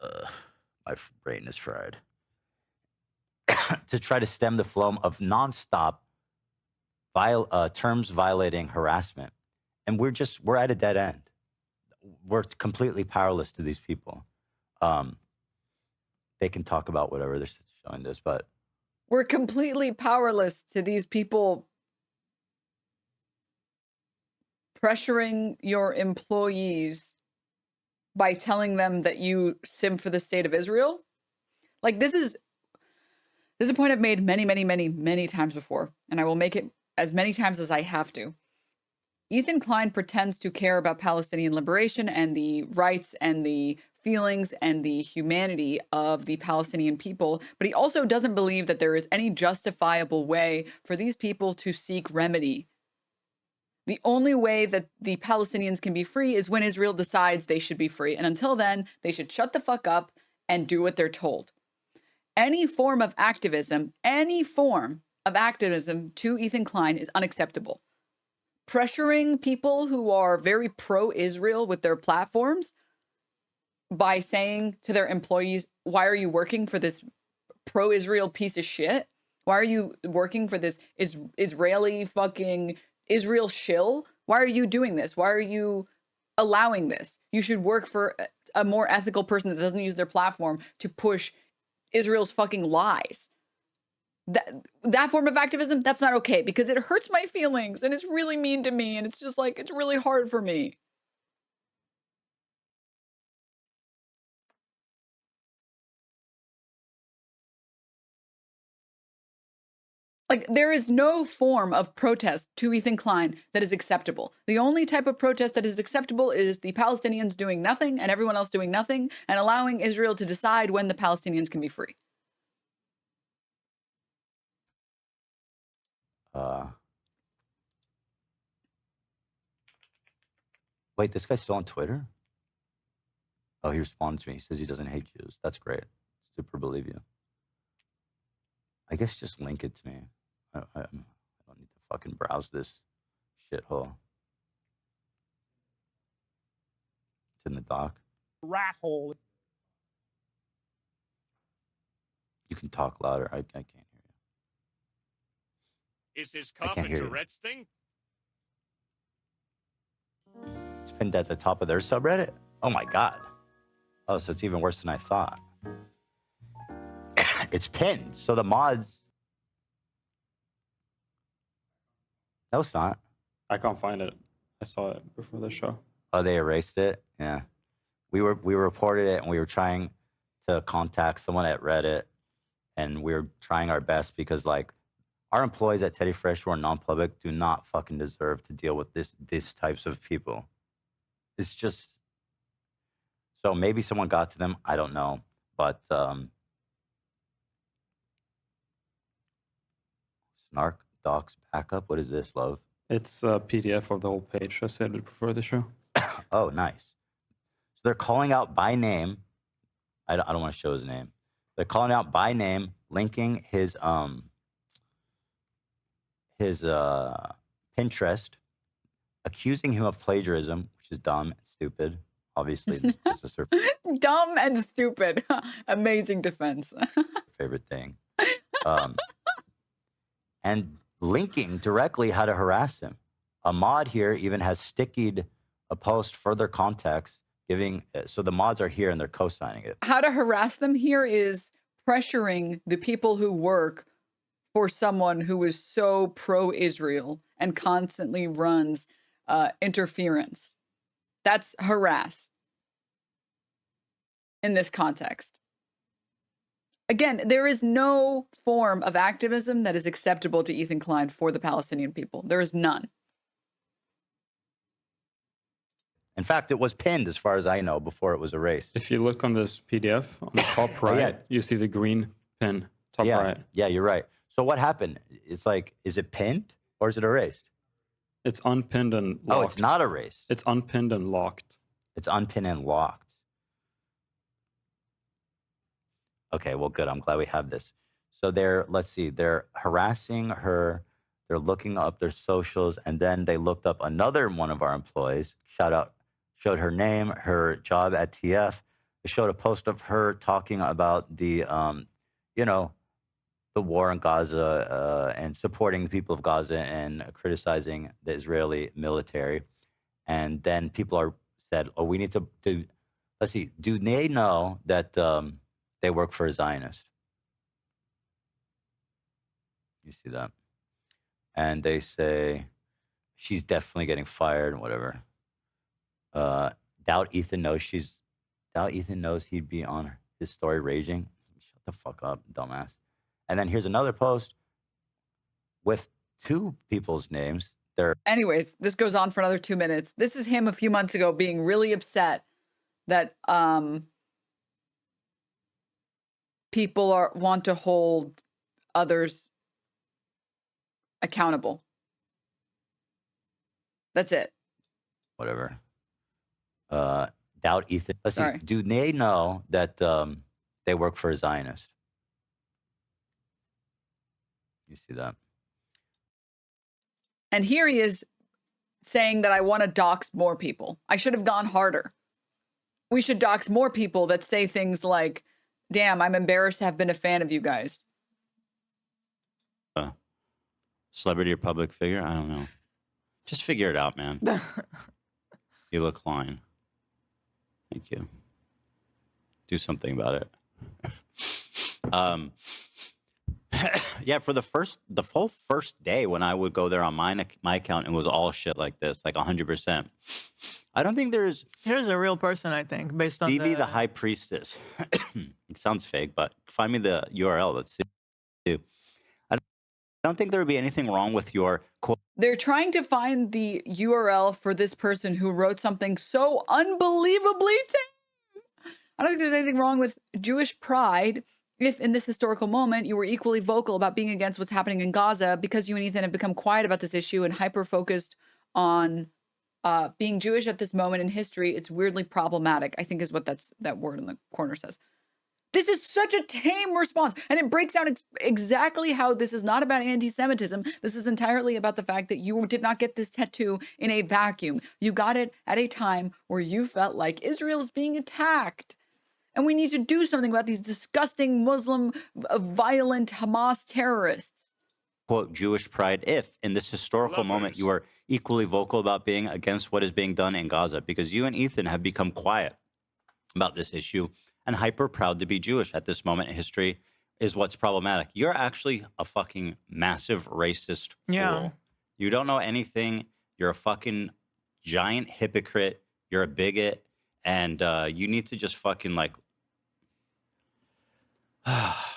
My brain is fried. To try to stem the flow of nonstop terms violating harassment. And we're at a dead end. We're completely powerless to these people. They can talk about whatever they're showing this, but we're completely powerless to these people pressuring your employees by telling them that you sim for the state of Israel. Like, this is a point I've made many, many, many, many times before, and I will make it as many times as I have to. Ethan Klein pretends to care about Palestinian liberation and the rights and the feelings and the humanity of the Palestinian people, but he also doesn't believe that there is any justifiable way for these people to seek remedy. The only way that the Palestinians can be free is when Israel decides they should be free. And until then, they should shut the fuck up and do what they're told. Any form of activism to Ethan Klein is unacceptable. Pressuring people who are very pro-Israel with their platforms by saying to their employees, why are you working for this pro-Israel piece of shit? Why are you working for this Israeli fucking Israel shill? Why are you doing this? Why are you allowing this? You should work for a more ethical person that doesn't use their platform to push Israel's fucking lies. That form of activism, that's not okay because it hurts my feelings and it's really mean to me and it's just like, it's really hard for me. Like, there is no form of protest to Ethan Klein that is acceptable. The only type of protest that is acceptable is the Palestinians doing nothing and everyone else doing nothing and allowing Israel to decide when the Palestinians can be free. Wait, this guy's still on Twitter? Oh, he responded to me. He says he doesn't hate Jews. That's great. Super believe you. I guess just link it to me. I don't need to fucking browse this shithole. It's in the doc. Rat hole. You can talk louder. I can't hear you. Is his I cough can't a hear you. Tourette's thing? It's pinned at the top of their subreddit? Oh my god. Oh, so it's even worse than I thought. It's pinned. So the mods... No, it's not. I can't find it. I saw it before the show. Oh, they erased it? Yeah. We reported it and we were trying to contact someone at Reddit and we were trying our best because like our employees at Teddy Fresh who are non-public do not fucking deserve to deal with these types of people. It's just so maybe someone got to them. I don't know, but snark docs backup. What is this, love? It's a PDF of the whole page. I said it before the show. Oh, nice. So they're calling out by name. I don't want to show his name. They're calling out by name, linking his Pinterest, accusing him of plagiarism, which is dumb and stupid, Obviously, this is her Dumb and stupid. Amazing defense. favorite thing. And linking directly how to harass him. A mod here even has stickied a post further context, giving so the mods are here and they're co-signing it. How to harass them here is pressuring the people who work for someone who is so pro-Israel and constantly runs interference. That's harass in this context. Again, there is no form of activism that is acceptable to Ethan Klein for the Palestinian people. There is none. In fact, it was pinned, as far as I know, before it was erased. If you look on this PDF on the top right, yeah. You see the green pin, top yeah, right. Yeah, you're right. So what happened? It's like, is it pinned or is it erased? It's unpinned and locked. Oh, it's not erased. It's unpinned and locked. It's unpinned and locked. Okay, well, good. I'm glad we have this. So let's see, they're harassing her. They're looking up their socials, and then they looked up another one of our employees. Showed her name, her job at TF. They showed a post of her talking about the, the war in Gaza and supporting the people of Gaza and criticizing the Israeli military. And then people said, oh, we need to do. Let's see, do they know that they work for a Zionist? You see that? And they say she's definitely getting fired and whatever. Doubt Ethan knows he'd be on his story raging. Shut the fuck up, dumbass. And then here's another post with two people's names. Anyways, this goes on for another 2 minutes. This is him a few months ago being really upset that people want to hold others accountable. That's it. Whatever. Doubt Ethan. Let's see. Do they know that they work for a Zionist? You see that? And here he is saying that I want to dox more people. I should have gone harder. We should dox more people that say things like, damn, I'm embarrassed to have been a fan of you guys. Celebrity or public figure? I don't know. Just figure it out, man. You look Klein. Thank you. Do something about it. Yeah, for the full first day when I would go there on my account, it was all shit like this, like 100%. I don't think there's... Here's a real person, I think, based on Stevie the High Priestess. It sounds fake, but find me the URL. Let's see. I don't think there would be anything wrong with your... They're trying to find the URL for this person who wrote something so unbelievably tame. I don't think there's anything wrong with Jewish pride if in this historical moment you were equally vocal about being against what's happening in Gaza because you and Ethan have become quiet about this issue and hyper-focused on being Jewish at this moment in history. It's weirdly problematic, I think is what that word in the corner says. This is such a tame response, and it breaks down exactly how this is not about anti-Semitism. This is entirely about the fact that you did not get this tattoo in a vacuum. You got it at a time where you felt like Israel is being attacked. And we need to do something about these disgusting Muslim, violent Hamas terrorists. Quote, Jewish pride if, in this historical moment, you are equally vocal about being against what is being done in Gaza, because you and Ethan have become quiet about this issue and hyper proud to be Jewish at this moment in history is what's problematic. You're actually a fucking massive racist fool. You don't know anything. You're a fucking giant hypocrite. You're a bigot. And you need to just fucking like...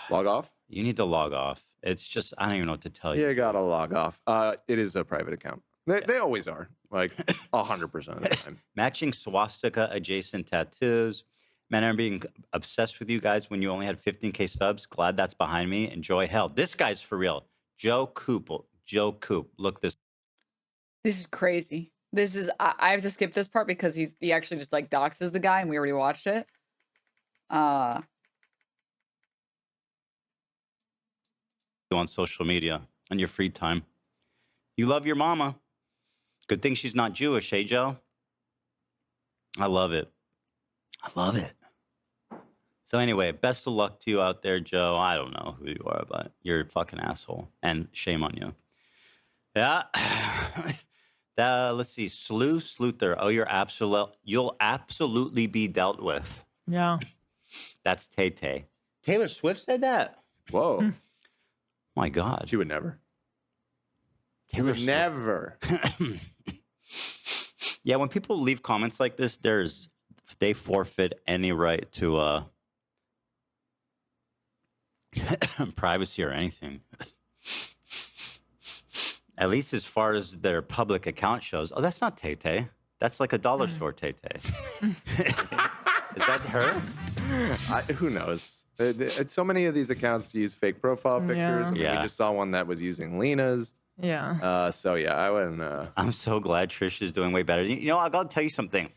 log off? You need to log off. It's just, I don't even know what to tell you. You gotta log off. It is a private account. They always are, like 100% of the time. Matching swastika adjacent tattoos. Man, I'm being obsessed with you guys when you only had 15K subs. Glad that's behind me. Enjoy hell. This guy's for real. Joe Coop. Look this. This is crazy. This is, I have to skip this part because he actually just like doxes the guy and we already watched it. On social media on your free time. You love your mama. Good thing she's not Jewish, hey, Joe? I love it. I love it. So anyway, best of luck to you out there, Joe. I don't know who you are, but you're a fucking asshole, and shame on you. Yeah. Let's see. Sluther. Oh, you'll absolutely be dealt with. Yeah. That's Tay-Tay. Taylor Swift said that? Whoa. My God. She would never. Taylor Swift. Never. Yeah, when people leave comments like this, they forfeit any right to privacy or anything. At least as far as their public account shows. Oh, that's not Tay-Tay. That's like a dollar store Tay-Tay. Is that her? Who knows? So many of these accounts use fake profile pictures. Yeah. We just saw one that was using Lena's. Yeah. So yeah, I wouldn't. I'm so glad Trish is doing way better. You know, I gotta tell you something.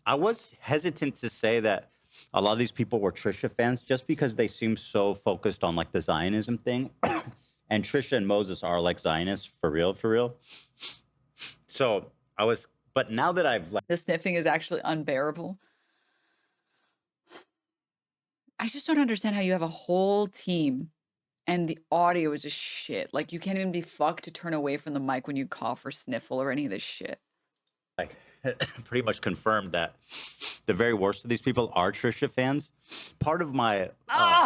I was hesitant to say that a lot of these people were Trisha fans just because they seem so focused on like the Zionism thing. And Trisha and Moses are like Zionists for real, for real. So but now that I've The sniffing is actually unbearable. I just don't understand how you have a whole team and the audio is just shit. Like you can't even be fucked to turn away from the mic when you cough or sniffle or any of this shit. like pretty much confirmed that the very worst of these people are Trisha fans. Part of my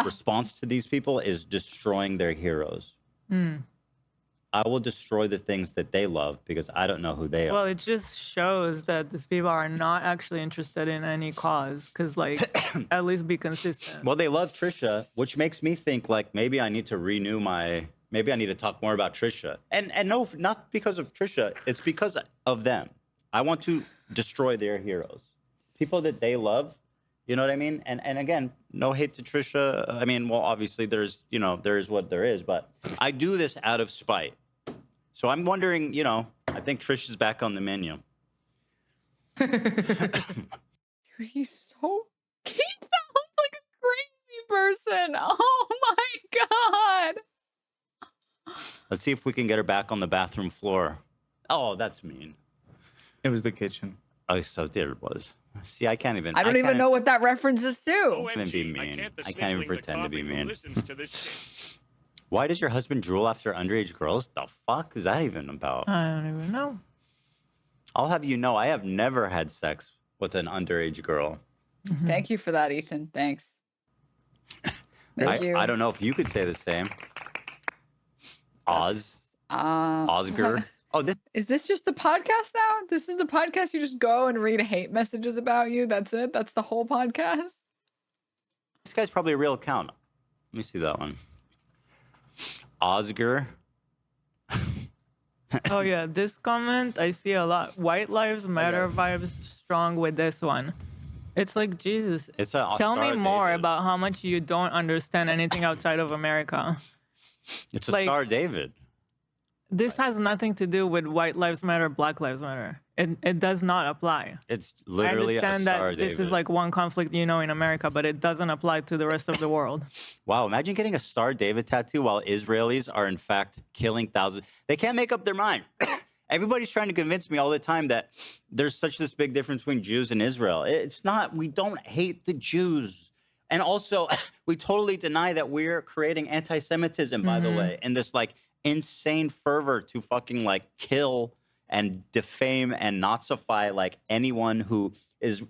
response to these people is destroying their heroes. I will destroy the things that they love because I don't know who they are. Well, it just shows that these people are not actually interested in any cause. Because, like, at least be consistent. Well, they love Trisha, which makes me think like maybe I need to renew maybe I need to talk more about Trisha. And no, not because of Trisha. It's because of them. I want to destroy their heroes, people that they love. You know what I mean? And again, no hate to Trisha. I mean, well, obviously there is what there is, but I do this out of spite. So I'm wondering, I think Trish is back on the menu. Dude, he's so... He sounds like a crazy person. Oh my God. Let's see if we can get her back on the bathroom floor. Oh, that's mean. It was the kitchen. Oh, so there it was. See, I can't even... I don't even know what that reference is to. Even be mean. I can't even pretend to be mean. Why does your husband drool after underage girls? The fuck is that even about? I don't even know. I'll have you know, I have never had sex with an underage girl. Thank you for that, Ethan. Thanks. Thank you. I don't know if you could say the same. Oscar. Oh, is this just the podcast now? This is the podcast you just go and read hate messages about you? That's it? That's the whole podcast? This guy's probably a real account. Let me see that one. Oscar. Oh, yeah. This comment, I see a lot. White Lives Matter vibes strong with this one. It's like, Jesus, tell me more about how much you don't understand anything outside of America. It's a Star David. This has nothing to do with White Lives Matter, Black Lives Matter. It does not apply. It's literally a Star David. I understand that this is like one conflict, in America, but it doesn't apply to the rest of the world. Wow, imagine getting a Star David tattoo while Israelis are in fact killing thousands. They can't make up their mind. Everybody's trying to convince me all the time that there's this big difference between Jews and Israel. It's not. We don't hate the Jews. And also, we totally deny that we're creating anti-Semitism, by the way, and this insane fervor to fucking kill and defame and Nazify anyone who is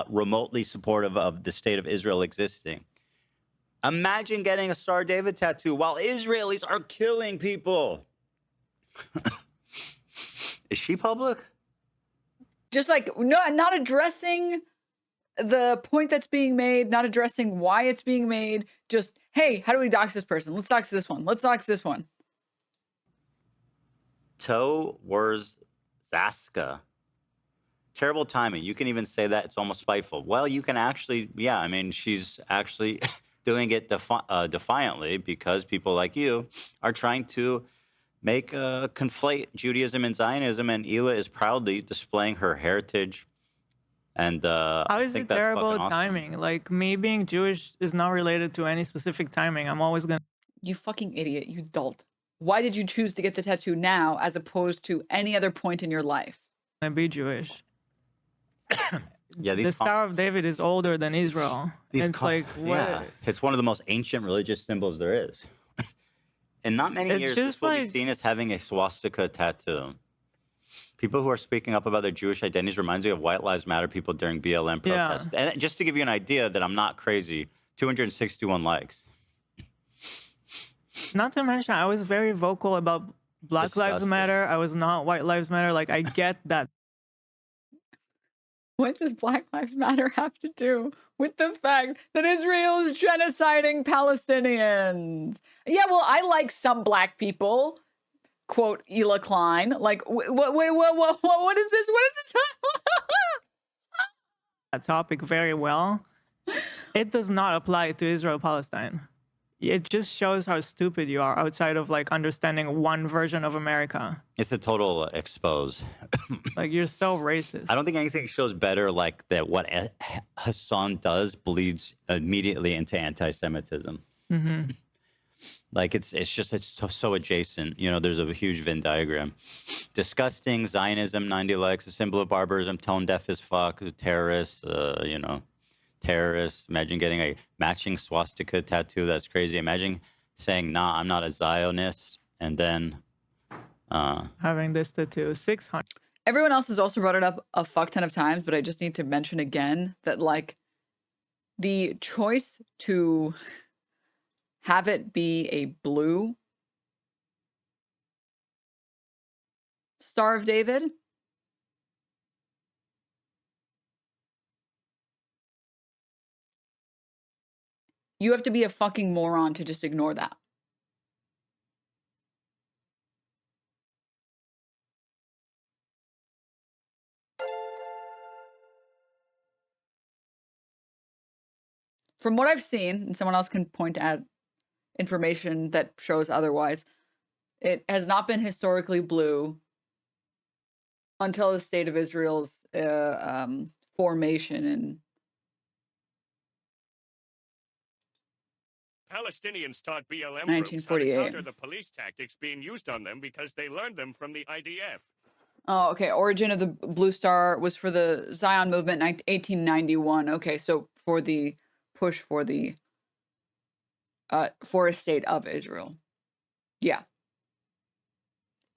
remotely supportive of the state of Israel existing. Imagine getting a Star David tattoo while Israelis are killing people. Is she public? Just not addressing the point that's being made, not addressing why it's being made. Just, hey, how do we dox this person? Let's dox this one. Let's dox this one. Toe Wars Zaska. Terrible timing. You can even say that it's almost spiteful. Well, you can actually, she's actually doing it defiantly because people like you are trying to conflate Judaism and Zionism, and Hila is proudly displaying her heritage. And how is it terrible timing? Me being Jewish is not related to any specific timing. I'm always gonna... You fucking idiot, you dolt. Why did you choose to get the tattoo now as opposed to any other point in your life? I be Jewish. Yeah, the Star of David is older than Israel. It's like, what? Yeah, it's one of the most ancient religious symbols there is. In not many It's years, just this will be like- seen as having a swastika tattoo. People who are speaking up about their Jewish identities reminds me of White Lives Matter people during BLM Yeah. protests. And just to give you an idea that I'm not crazy, 261 likes. Not to mention, I was very vocal about Black Lives Disgusting. Matter. I was not White Lives Matter. Like, I get that. What does Black Lives Matter have to do with the fact that Israel is genociding Palestinians? Yeah, well, I like some black people. Quote Ela Klein. Like, what is this? What is this? That topic very well. It does not apply to Israel-Palestine. It just shows how stupid you are outside of like understanding one version of America. It's a total expose. Like, you're so racist. I don't think anything shows better like that what Hassan does bleeds immediately into anti-Semitism. Mm-hmm. Like it's so adjacent. You know, there's a huge Venn diagram. Disgusting, Zionism, 90 likes, a symbol of barbarism, tone deaf as fuck, terrorists, you know, terrorists. Imagine getting a matching swastika tattoo. That's crazy. Imagine saying, nah, I'm not a Zionist. And then having this tattoo, 600. Everyone else has also brought it up a fuck ton of times, but I just need to mention again that like the choice to have it be a blue Star of David. You have to be a fucking moron to just ignore that. From what I've seen, and someone else can point at information that shows otherwise, it has not been historically blue until the State of Israel's formation in Palestinians taught BLM groups how to 1948. counter the police tactics being used on them because they learned them from the IDF. Oh, okay. Origin of the Blue Star was for the Zion movement, 1891. Okay, so for the push for the for a state of Israel. Yeah.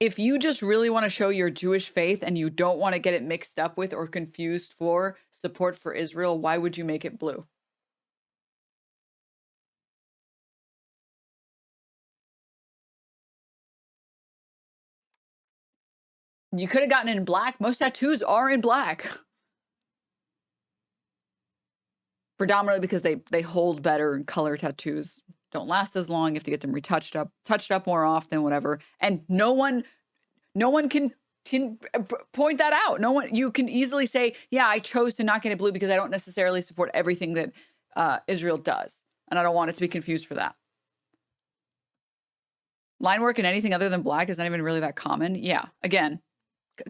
If you just really want to show your Jewish faith and you don't want to get it mixed up with or confused for support for Israel, why would you make it blue? You could have gotten it in black. Most tattoos are in black. Predominantly because they hold better, and color tattoos don't last as long. You have to get them retouched up, touched up more often, whatever. And no one can point that out. No one, you can easily say, yeah, I chose to not get it blue because I don't necessarily support everything that Israel does. And I don't want it to be confused for that. Line work and anything other than black is not even really that common. Yeah, again,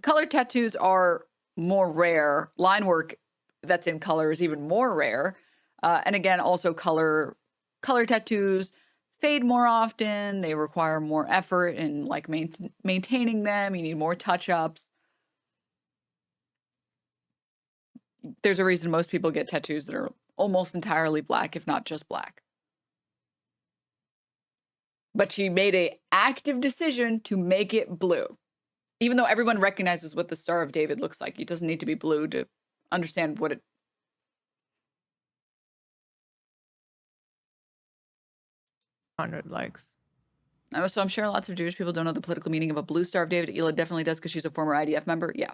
color tattoos are more rare. Line work that's in color is even more rare. And again, also color tattoos fade more often. They require more effort in like maintaining them. You need more touch-ups. There's a reason most people get tattoos that are almost entirely black, if not just black. But she made an active decision to make it blue. Even though everyone recognizes what the Star of David looks like. It doesn't need to be blue to understand what it... 100 likes. So I'm sure lots of Jewish people don't know the political meaning of a blue Star of David. Ela definitely does because she's a former IDF member. Yeah.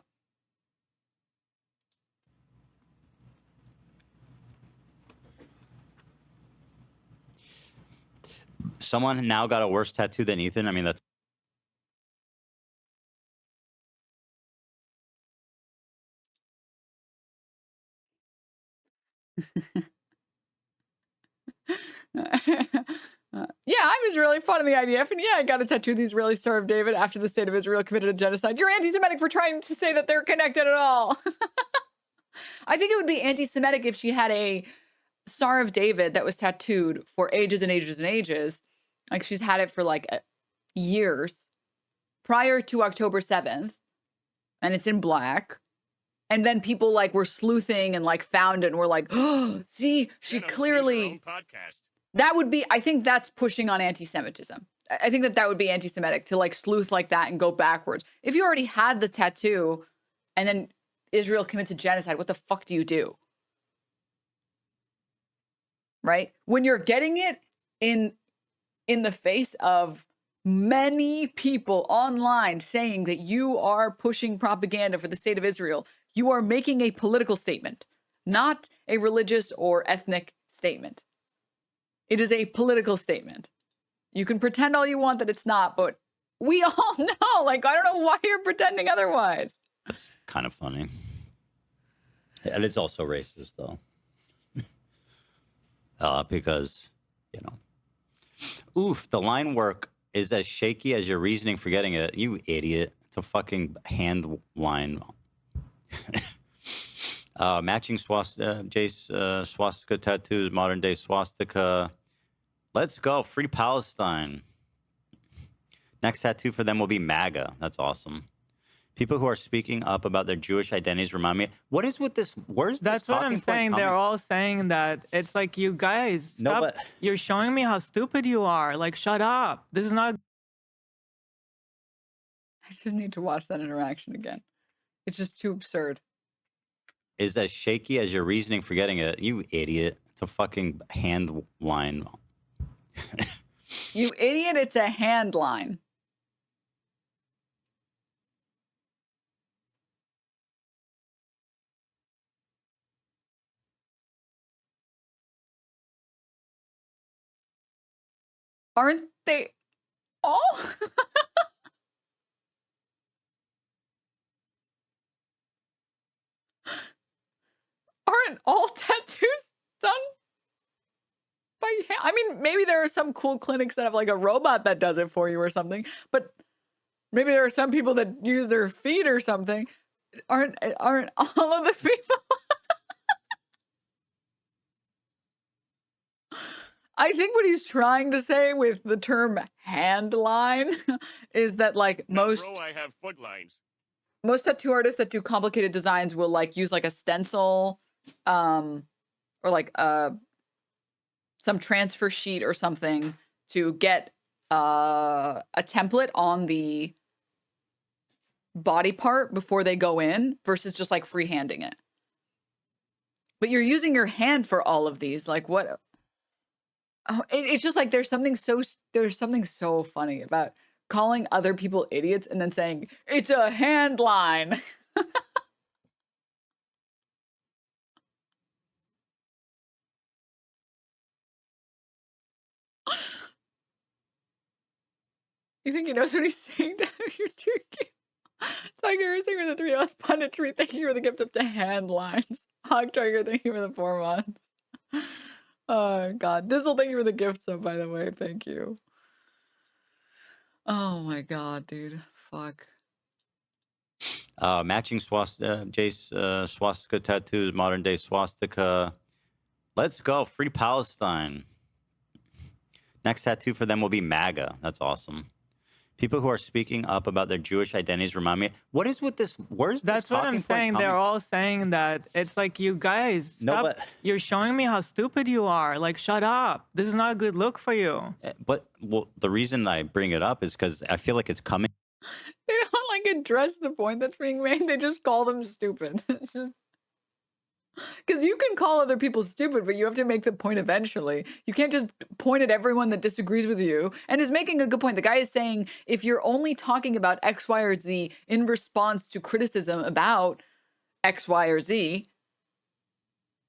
Someone now got a worse tattoo than Ethan. I mean, that's... Yeah, I was really fun in the IDF, and yeah, I got a tattoo of these really Star of David after the State of Israel committed a genocide. You're anti-Semitic for trying to say that they're connected at all. I think it would be anti-Semitic if she had a Star of David that was tattooed for ages and ages and ages. Like she's had it for like years prior to October 7th, and it's in black, And then people like were sleuthing and like found it and were like, oh, see, she Denims clearly, needs her own podcast. that would be, I think that's pushing on anti-Semitism. I think that that would be anti-Semitic to like sleuth like that and go backwards. If you already had the tattoo and then Israel commits a genocide, what the fuck do you do? Right? When you're getting it in the face of many people online saying that you are pushing propaganda for the state of Israel, you are making a political statement, not a religious or ethnic statement. It is a political statement. You can pretend all you want that it's not, but we all know, like, I don't know why you're pretending otherwise. That's kind of funny. And it's also racist, though. Because, you know. Oof, the line work is as shaky as your reasoning for getting it. You idiot. It's a fucking hand line. Matching swastika tattoos, modern day swastika. Let's go. Free Palestine. Next tattoo for them will be MAGA. That's awesome. People who are speaking up about their Jewish identities remind me. What is with this? Where's That's this what talking I'm point saying. coming? They're all saying that. It's like, you guys, stop. You're showing me how stupid you are. Like, shut up. This is not. I just need to watch that interaction again. It's just too absurd. Is as shaky as your reasoning for getting it. You idiot. It's a fucking hand line. You idiot, it's a hand line. Aren't they all? Aren't all tattoos done by hand? I mean, maybe there are some cool clinics that have like a robot that does it for you or something, but maybe there are some people that use their feet or something. Aren't all of the people? I think what he's trying to say with the term hand line is that like most I have foot lines. most tattoo artists that do complicated designs will like use like a stencil or like some transfer sheet or something to get a template on the body part before they go in versus just like freehanding it. But you're using your hand for all of these. Like what? Oh, it's just like there's something so funny about calling other people idiots and then saying it's a hand line. You think he knows what he's saying? You're too cute. Tiger, thank you for the 3 months. Punditry, thank you for the gift up to hand lines. Hog Tiger, thank you for the 4 months. Oh God, Dizzle, thank you for the gift sub, by the way. Thank you. Oh my God, dude. Fuck. Matching swastika tattoos, modern day swastika. Let's go. Free Palestine. Next tattoo for them will be MAGA. That's awesome. People who are speaking up about their Jewish identities remind me. What is with this? Where's That's this what talking I'm point saying. coming? They're all saying that. It's like, you guys, stop. You're showing me how stupid you are. Like, shut up. This is not a good look for you. But the reason I bring it up is because I feel like it's coming. They don't like address the point that's being made. They just call them stupid. Because you can call other people stupid, but you have to make the point eventually. You can't just point at everyone that disagrees with you. And is making a good point. The guy is saying, if you're only talking about X, Y, or Z in response to criticism about X, Y, or Z,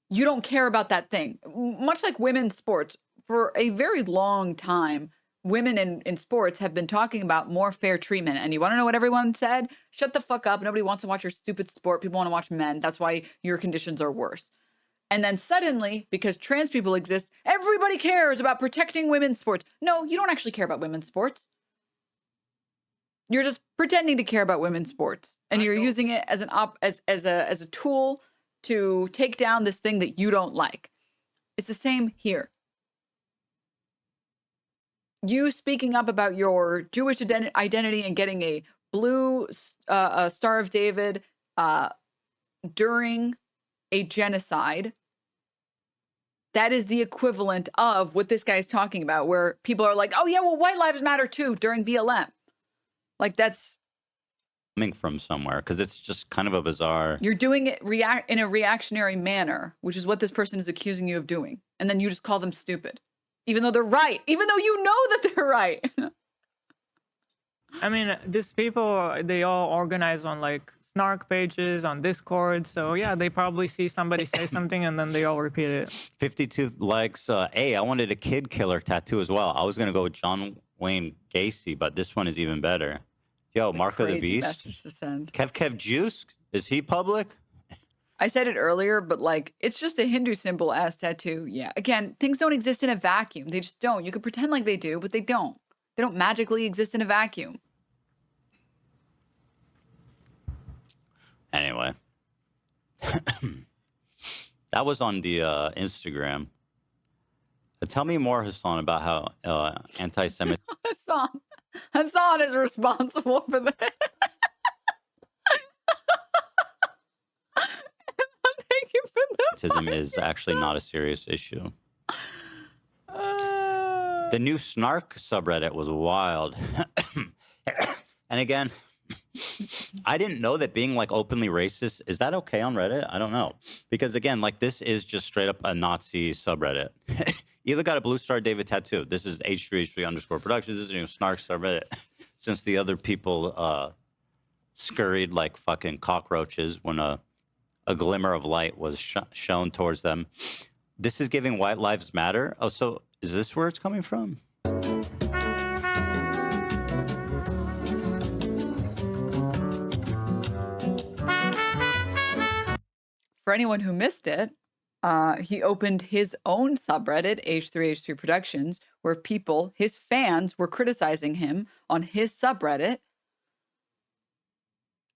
you don't care about that thing. Much like women's sports, for a very long time, women in sports have been talking about more fair treatment. And you want to know what everyone said? Shut the fuck up. Nobody wants to watch your stupid sport. People want to watch men. That's why your conditions are worse. And then suddenly, because trans people exist, everybody cares about protecting women's sports. No, you don't actually care about women's sports. You're just pretending to care about women's sports. And you're using it as as a tool to take down this thing that you don't like. It's the same here. You speaking up about your Jewish identity and getting a blue Star of David during a genocide, that is the equivalent of what this guy's talking about, where people are like, oh yeah, well, white lives matter too during BLM. Like that's coming from somewhere, because it's just kind of a bizarre. You're doing it in a reactionary manner, which is what this person is accusing you of doing. And then you just call them stupid, even though they're right, even though you know that they're right. I mean, these people, they all organize on like snark pages on Discord. So yeah, they probably see somebody say something and then they all repeat it. 52 likes. Hey, I wanted a kid killer tattoo as well. I was going to go with John Wayne Gacy, but this one is even better. Yo, Mark of the Beast. Kev Juice. Is he public? I said it earlier, but like, it's just a Hindu symbol as tattoo. Yeah. Again, things don't exist in a vacuum. They just don't. You can pretend like they do, but they don't. They don't magically exist in a vacuum. Anyway. That was on the Instagram. Tell me more, Hassan, about how anti-Semitic... Hassan is responsible for that. Thank you for that. Autism is actually not a serious issue. The new snark subreddit was wild. And again, I didn't know that being like openly racist, is that okay on Reddit? I don't know. Because again, like this is just straight up a Nazi subreddit. Either got a blue star David tattoo. This is H3H3_productions. This is a new snark subreddit. Since the other people scurried like fucking cockroaches when a glimmer of light was shown towards them. This is giving White Lives Matter. Oh, so is this where it's coming from? For anyone who missed it, he opened his own subreddit, H3H3 Productions, where people, his fans, were criticizing him on his subreddit.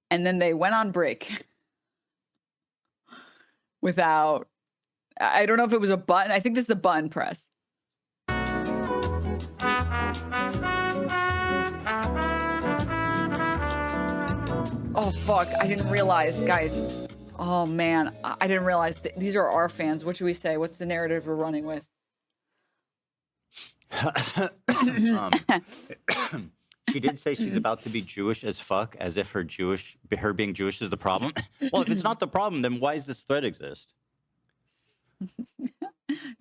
And then they went on break. Without, I don't know if it was a button. I think this is a button press. Oh, fuck. I didn't realize, guys. Oh, man. I didn't realize these are our fans. What should we say? What's the narrative we're running with? She did say she's about to be Jewish as fuck, as if her being Jewish is the problem. Well, if it's not the problem, then why does this thread exist?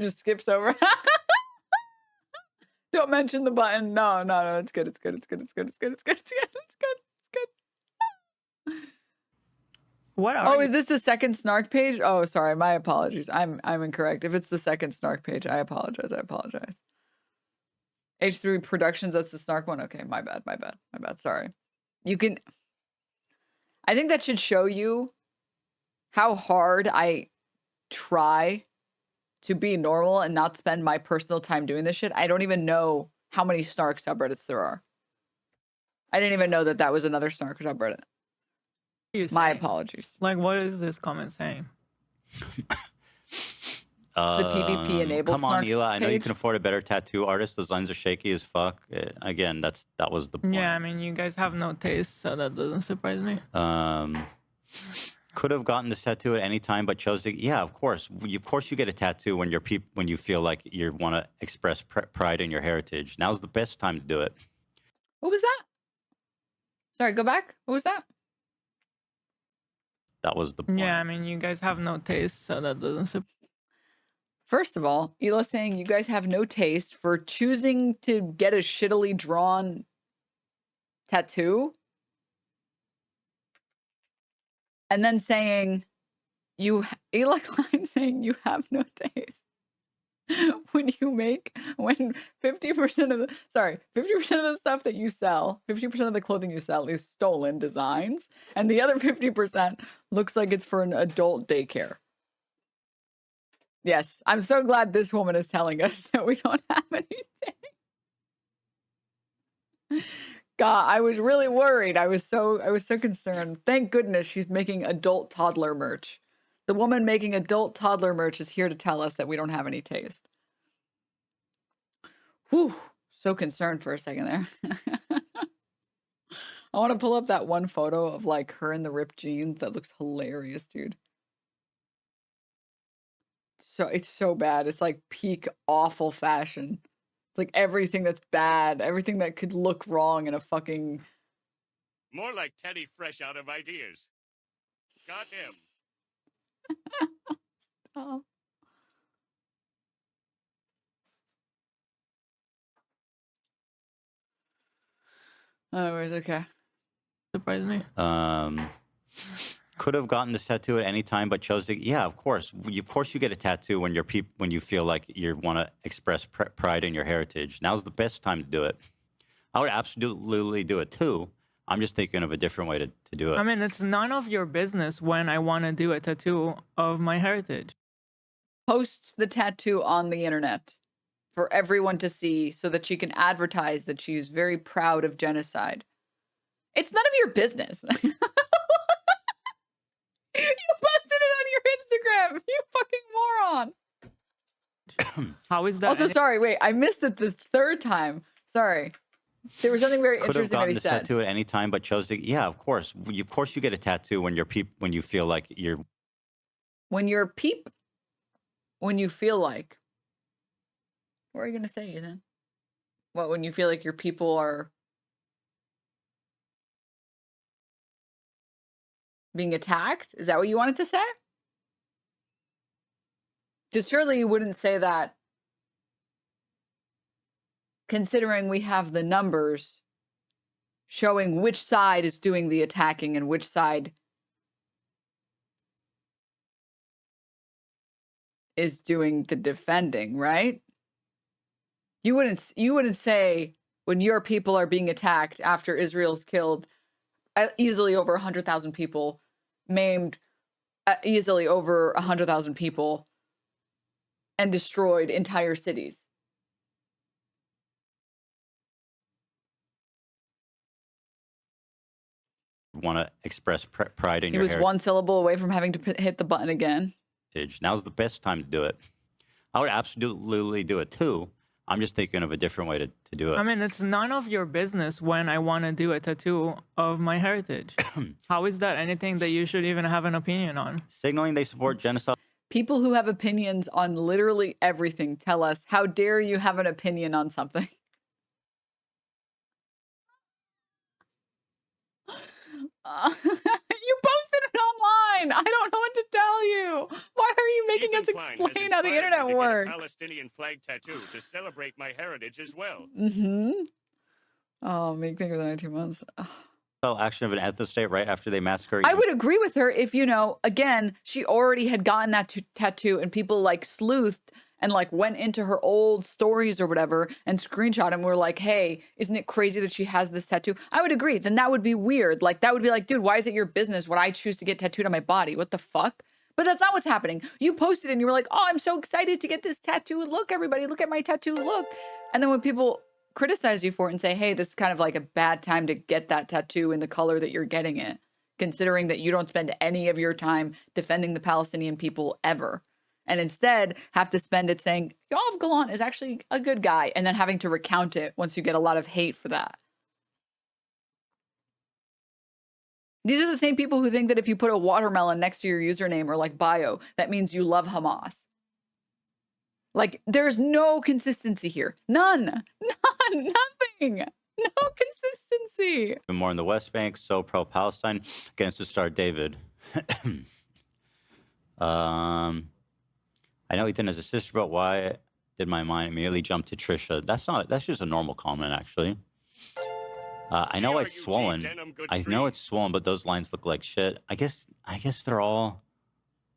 Just skips over. Don't mention the button. No, it's good. It's good. It's good. It's good. It's good. It's good. It's good. It's good. What are is this the second snark page? Oh, sorry. My apologies. I'm incorrect. If it's the second snark page, I apologize. H3 Productions, that's the snark one. Okay, my bad. Sorry. You can... I think that should show you how hard I try to be normal and not spend my personal time doing this shit. I don't even know how many snark subreddits there are. I didn't even know that was another snark subreddit. My apologies. Like, what is this comment saying? The PvP enabled. Come on, Eli. I know you can afford a better tattoo artist. Those lines are shaky as fuck. Again, that was the point. Yeah, I mean, you guys have no taste, so that doesn't surprise me. Could have gotten this tattoo at any time, but chose to. Yeah, of course. Of course, you get a tattoo when when you feel like you want to express pride in your heritage. Now's the best time to do it. What was that? Sorry, go back. What was that? That was the point. Yeah, I mean, you guys have no taste, so that doesn't surprise. First of all, Ela's saying you guys have no taste for choosing to get a shittily drawn tattoo. And then saying, Ela Klein saying you have no taste. When 50% of the stuff that you sell, 50% of the clothing you sell is stolen designs, and the other 50% looks like it's for an adult daycare. Yes, I'm so glad this woman is telling us that we don't have anything. God, I was really worried. I was so concerned. Thank goodness she's making adult toddler merch. The woman making adult toddler merch is here to tell us that we don't have any taste. Whew, so concerned for a second there. I want to pull up that one photo of like her in the ripped jeans. That looks hilarious, dude. it's so bad. It's like peak awful fashion. It's like everything that's bad, everything that could look wrong in a fucking... More like Teddy fresh out of ideas. Got him. Oh. Anyways, okay. Surprise me. Could have gotten this tattoo at any time, but chose to. Yeah, of course. Of course, you get a tattoo when when you feel like you want to express pride in your heritage. Now's the best time to do it. I would absolutely do it too. I'm just thinking of a different way to do it. I mean, it's none of your business when I want to do a tattoo of my heritage. Posts the tattoo on the internet for everyone to see so that she can advertise that she is very proud of genocide. It's none of your business. You posted it on your Instagram, you fucking moron. How is that? Also, sorry, wait, I missed it the third time. Sorry. There was something very Could have interesting that gotten he this said. tattoo at any time, but chose to. Yeah, of course. Of course, you get a tattoo when when you feel like you're. When you feel like. What are you gonna say, Ethan? What, when you feel like your people are being attacked? Is that what you wanted to say? Because surely you wouldn't say that considering we have the numbers showing which side is doing the attacking and which side is doing the defending, right? You wouldn't say when your people are being attacked after Israel's killed easily over 100,000 people, maimed easily over 100,000 people, and destroyed entire cities. Want to express pride in He your was heritage. one syllable away from having to hit the button again. Now's the best time to do it. I would absolutely do it too. I'm just thinking of a different way to do it. I mean, it's none of your business when I want to do a tattoo of my heritage. How is that anything that you should even have an opinion on? Signaling they support genocide. People who have opinions on literally everything tell us, how dare you have an opinion on something? You posted it online. I don't know what to tell you. Why are you making Ethan us Klein has explain how the inspired internet me to works? Get a Palestinian flag tattoo to celebrate my heritage as well. Mm-hmm. Oh, make think of that in 2 months. Action of an ethno state right after they massacre. I would agree with her if, you know, again, she already had gotten that tattoo and people like sleuthed and like went into her old stories or whatever and screenshot and were like, hey, isn't it crazy that she has this tattoo? I would agree. Then that would be weird. Like, that would be like, dude, why is it your business what I choose to get tattooed on my body? What the fuck? But that's not what's happening. You posted and you were like, oh, I'm so excited to get this tattoo. Look, everybody, look at my tattoo. Look. And then when people criticize you for it and say, hey, this is kind of like a bad time to get that tattoo in the color that you're getting it, considering that you don't spend any of your time defending the Palestinian people ever, and instead have to spend it saying Yoav Gallant is actually a good guy, and then having to recount it once you get a lot of hate for that. These are the same people who think that if you put a watermelon next to your username or like bio, that means you love Hamas. Like, there's no consistency here. None, nothing, no consistency. More in the West Bank, so pro-Palestine against the star David. I know Ethan has a sister, but why did my mind immediately jump to Trisha? That's just a normal comment, actually. I know it's swollen. I know it's swollen, but those lines look like shit. I guess they're all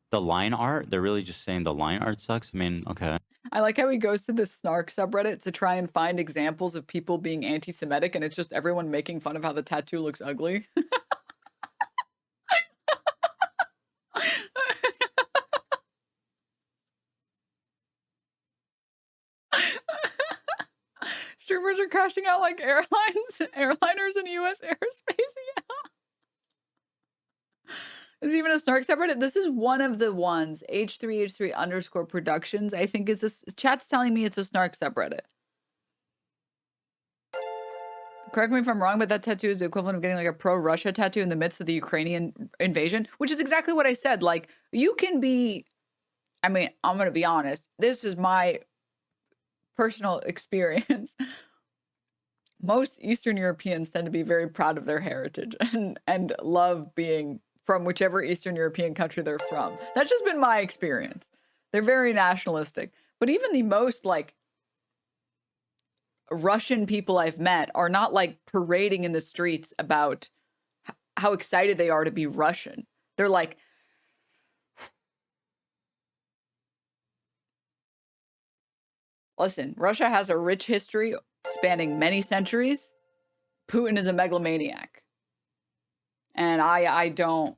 the line art. They're really just saying the line art sucks. I mean, okay. I like how he goes to the snark subreddit to try and find examples of people being anti-Semitic, and it's just everyone making fun of how the tattoo looks ugly. Streamers are crashing out like airliners in U.S. airspace. Yeah. Is even a snark subreddit? This is one of the ones. H3H3_productions. I think is this. Chat's telling me it's a snark subreddit. Correct me if I'm wrong, but that tattoo is the equivalent of getting like a pro-Russia tattoo in the midst of the Ukrainian invasion, which is exactly what I said. Like, you can be, I mean, I'm going to be honest. This is my personal experience. Most Eastern Europeans tend to be very proud of their heritage and love being from whichever Eastern European country they're from. That's just been my experience. They're very nationalistic. But even the most like Russian people I've met are not like parading in the streets about how excited they are to be Russian. They're like, listen, Russia has a rich history spanning many centuries. Putin is a megalomaniac. And I don't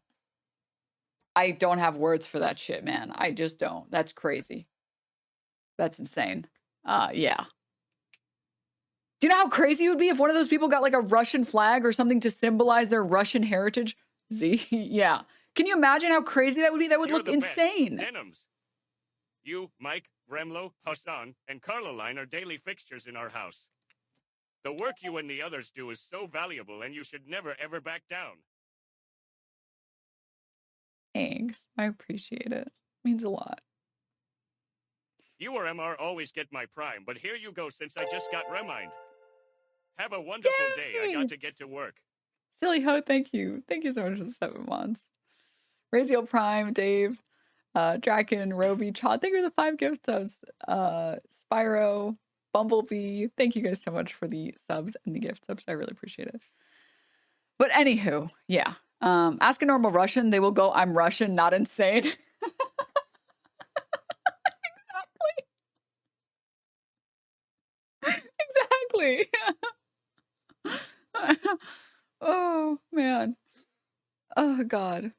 have words for that shit, man. I just don't. That's crazy. That's insane. Yeah. Do you know how crazy it would be if one of those people got like a Russian flag or something to symbolize their Russian heritage? Z? Yeah. Can you imagine how crazy that would be? That would look insane. Denims. You, Mike, Remlo, Hassan, and Caroline are daily fixtures in our house. The work you and the others do is so valuable, and you should never, ever back down. Thanks. I appreciate it. It means a lot. You or MR always get my prime, but here you go since I just got reminded. Have a wonderful day. I got to get to work. Silly Ho, thank you. Thank you so much for the 7 months. Razio Prime, Dave, Draken, Roby, Chad, thank you for the 5 gift subs. Spyro, Bumblebee, thank you guys so much for the subs and the gift subs. I really appreciate it. But anywho, yeah. Ask a normal Russian, they will go, I'm Russian, not insane. Exactly. Oh, man. Oh, God.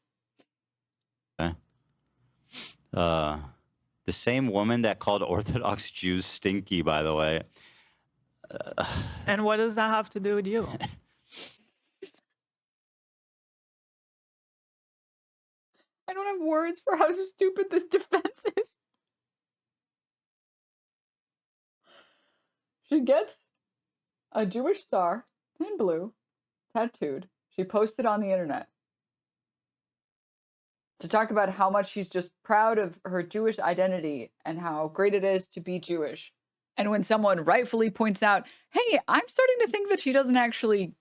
Okay. The same woman that called Orthodox Jews stinky, by the way. And what does that have to do with you? I don't have words for how stupid this defense is. She gets a Jewish star in blue tattooed. She posted on the internet to talk about how much she's just proud of her Jewish identity and how great it is to be Jewish. And when someone rightfully points out, hey, I'm starting to think that she doesn't actually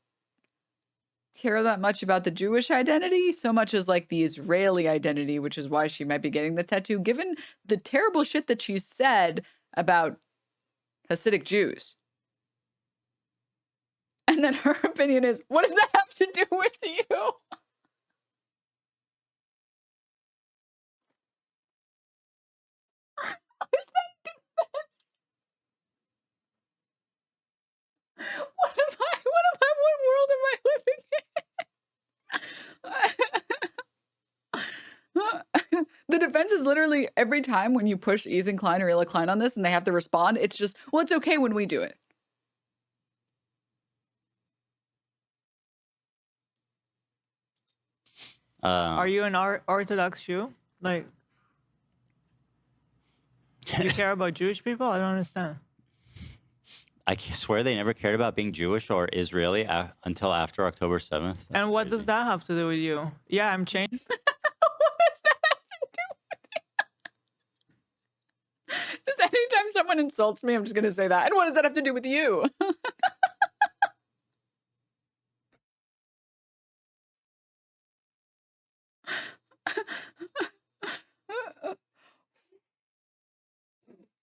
care that much about the Jewish identity so much as like the Israeli identity, which is why she might be getting the tattoo, given the terrible shit that she said about Hasidic Jews. And then her opinion is, what does that have to do with you? What is that defense? What world am I living in? The defense is literally every time when you push Ethan Klein or Ila Klein on this and they have to respond, it's just, well, it's okay when we do it. Are you an Orthodox Jew? Like, do you care about Jewish people? I don't understand. I swear they never cared about being Jewish or Israeli until after October 7th. That's and what crazy. does that have to do with you? Yeah, I'm changed. What does that have to do with it? Just anytime someone insults me, I'm just going to say that. And what does that have to do with you?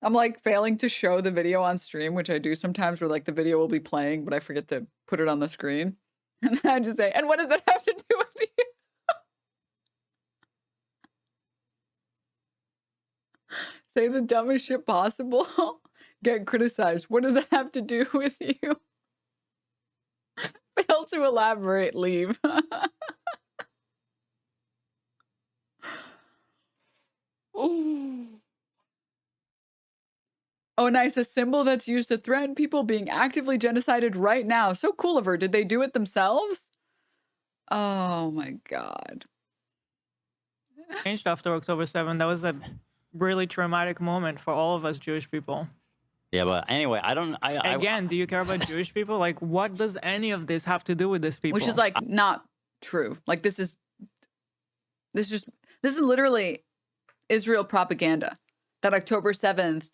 I'm like failing to show the video on stream, which I do sometimes where like the video will be playing, but I forget to put it on the screen. And I just say, and what does that have to do with you? Say the dumbest shit possible. Get criticized. What does that have to do with you? Fail to elaborate, leave. Ooh. Oh, nice. A symbol that's used to threaten people being actively genocided right now. So cool of her. Did they do it themselves? Oh my God. Changed after October 7th. That was a really traumatic moment for all of us Jewish people. Yeah, but anyway, Again, do you care about Jewish people? Like, what does any of this have to do with these people? Which is like not true. Like this is literally Israel propaganda, that October 7th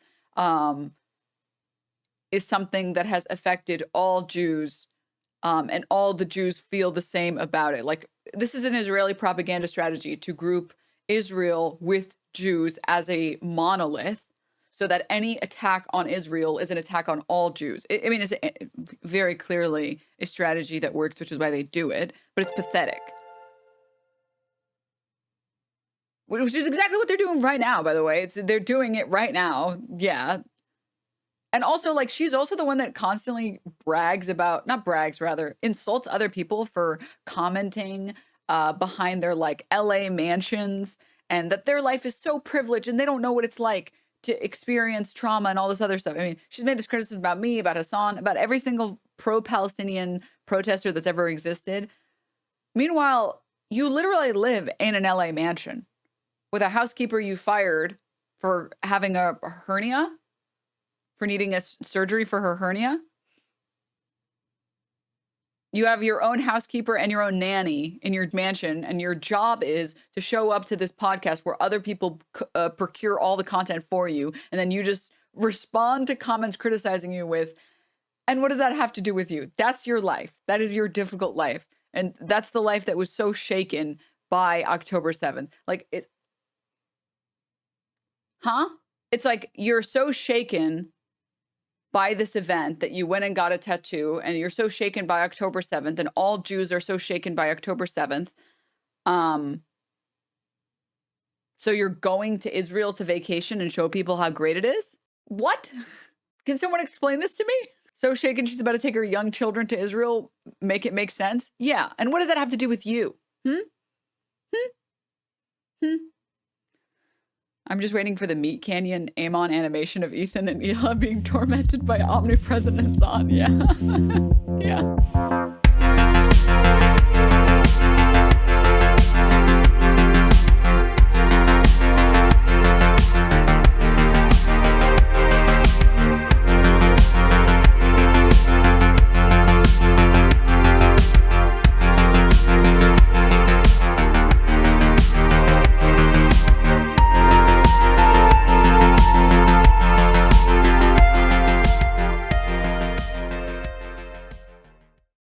is something that has affected all Jews, and all the Jews feel the same about it. Like, this is an Israeli propaganda strategy to group Israel with Jews as a monolith, so that any attack on Israel is an attack on all Jews. I mean, it's very clearly a strategy that works, which is why they do it, but it's pathetic. Which is exactly what they're doing right now, by the way. They're doing it right now. Yeah. And also, like, she's also the one that constantly insults other people for commenting behind their, like, LA mansions, and that their life is so privileged and they don't know what it's like to experience trauma and all this other stuff. I mean, she's made this criticism about me, about Hassan, about every single pro-Palestinian protester that's ever existed. Meanwhile, you literally live in an LA mansion with a housekeeper you fired for having a hernia, for needing a surgery for her hernia. You have your own housekeeper and your own nanny in your mansion, and your job is to show up to this podcast where other people procure all the content for you, and then you just respond to comments criticizing you with, and what does that have to do with you? That's your life. That is your difficult life. And that's the life that was so shaken by October 7th. Like, it's like you're so shaken by this event that you went and got a tattoo, and you're so shaken by October 7th, and all Jews are so shaken by October 7th. So you're going to Israel to vacation and show people how great it is? What? Can someone explain this to me? So shaken she's about to take her young children to Israel, make it make sense? Yeah. And what does that have to do with you? I'm just waiting for the Meat Canyon Amon animation of Ethan and Hila being tormented by omnipresent Hassan. Yeah. Yeah.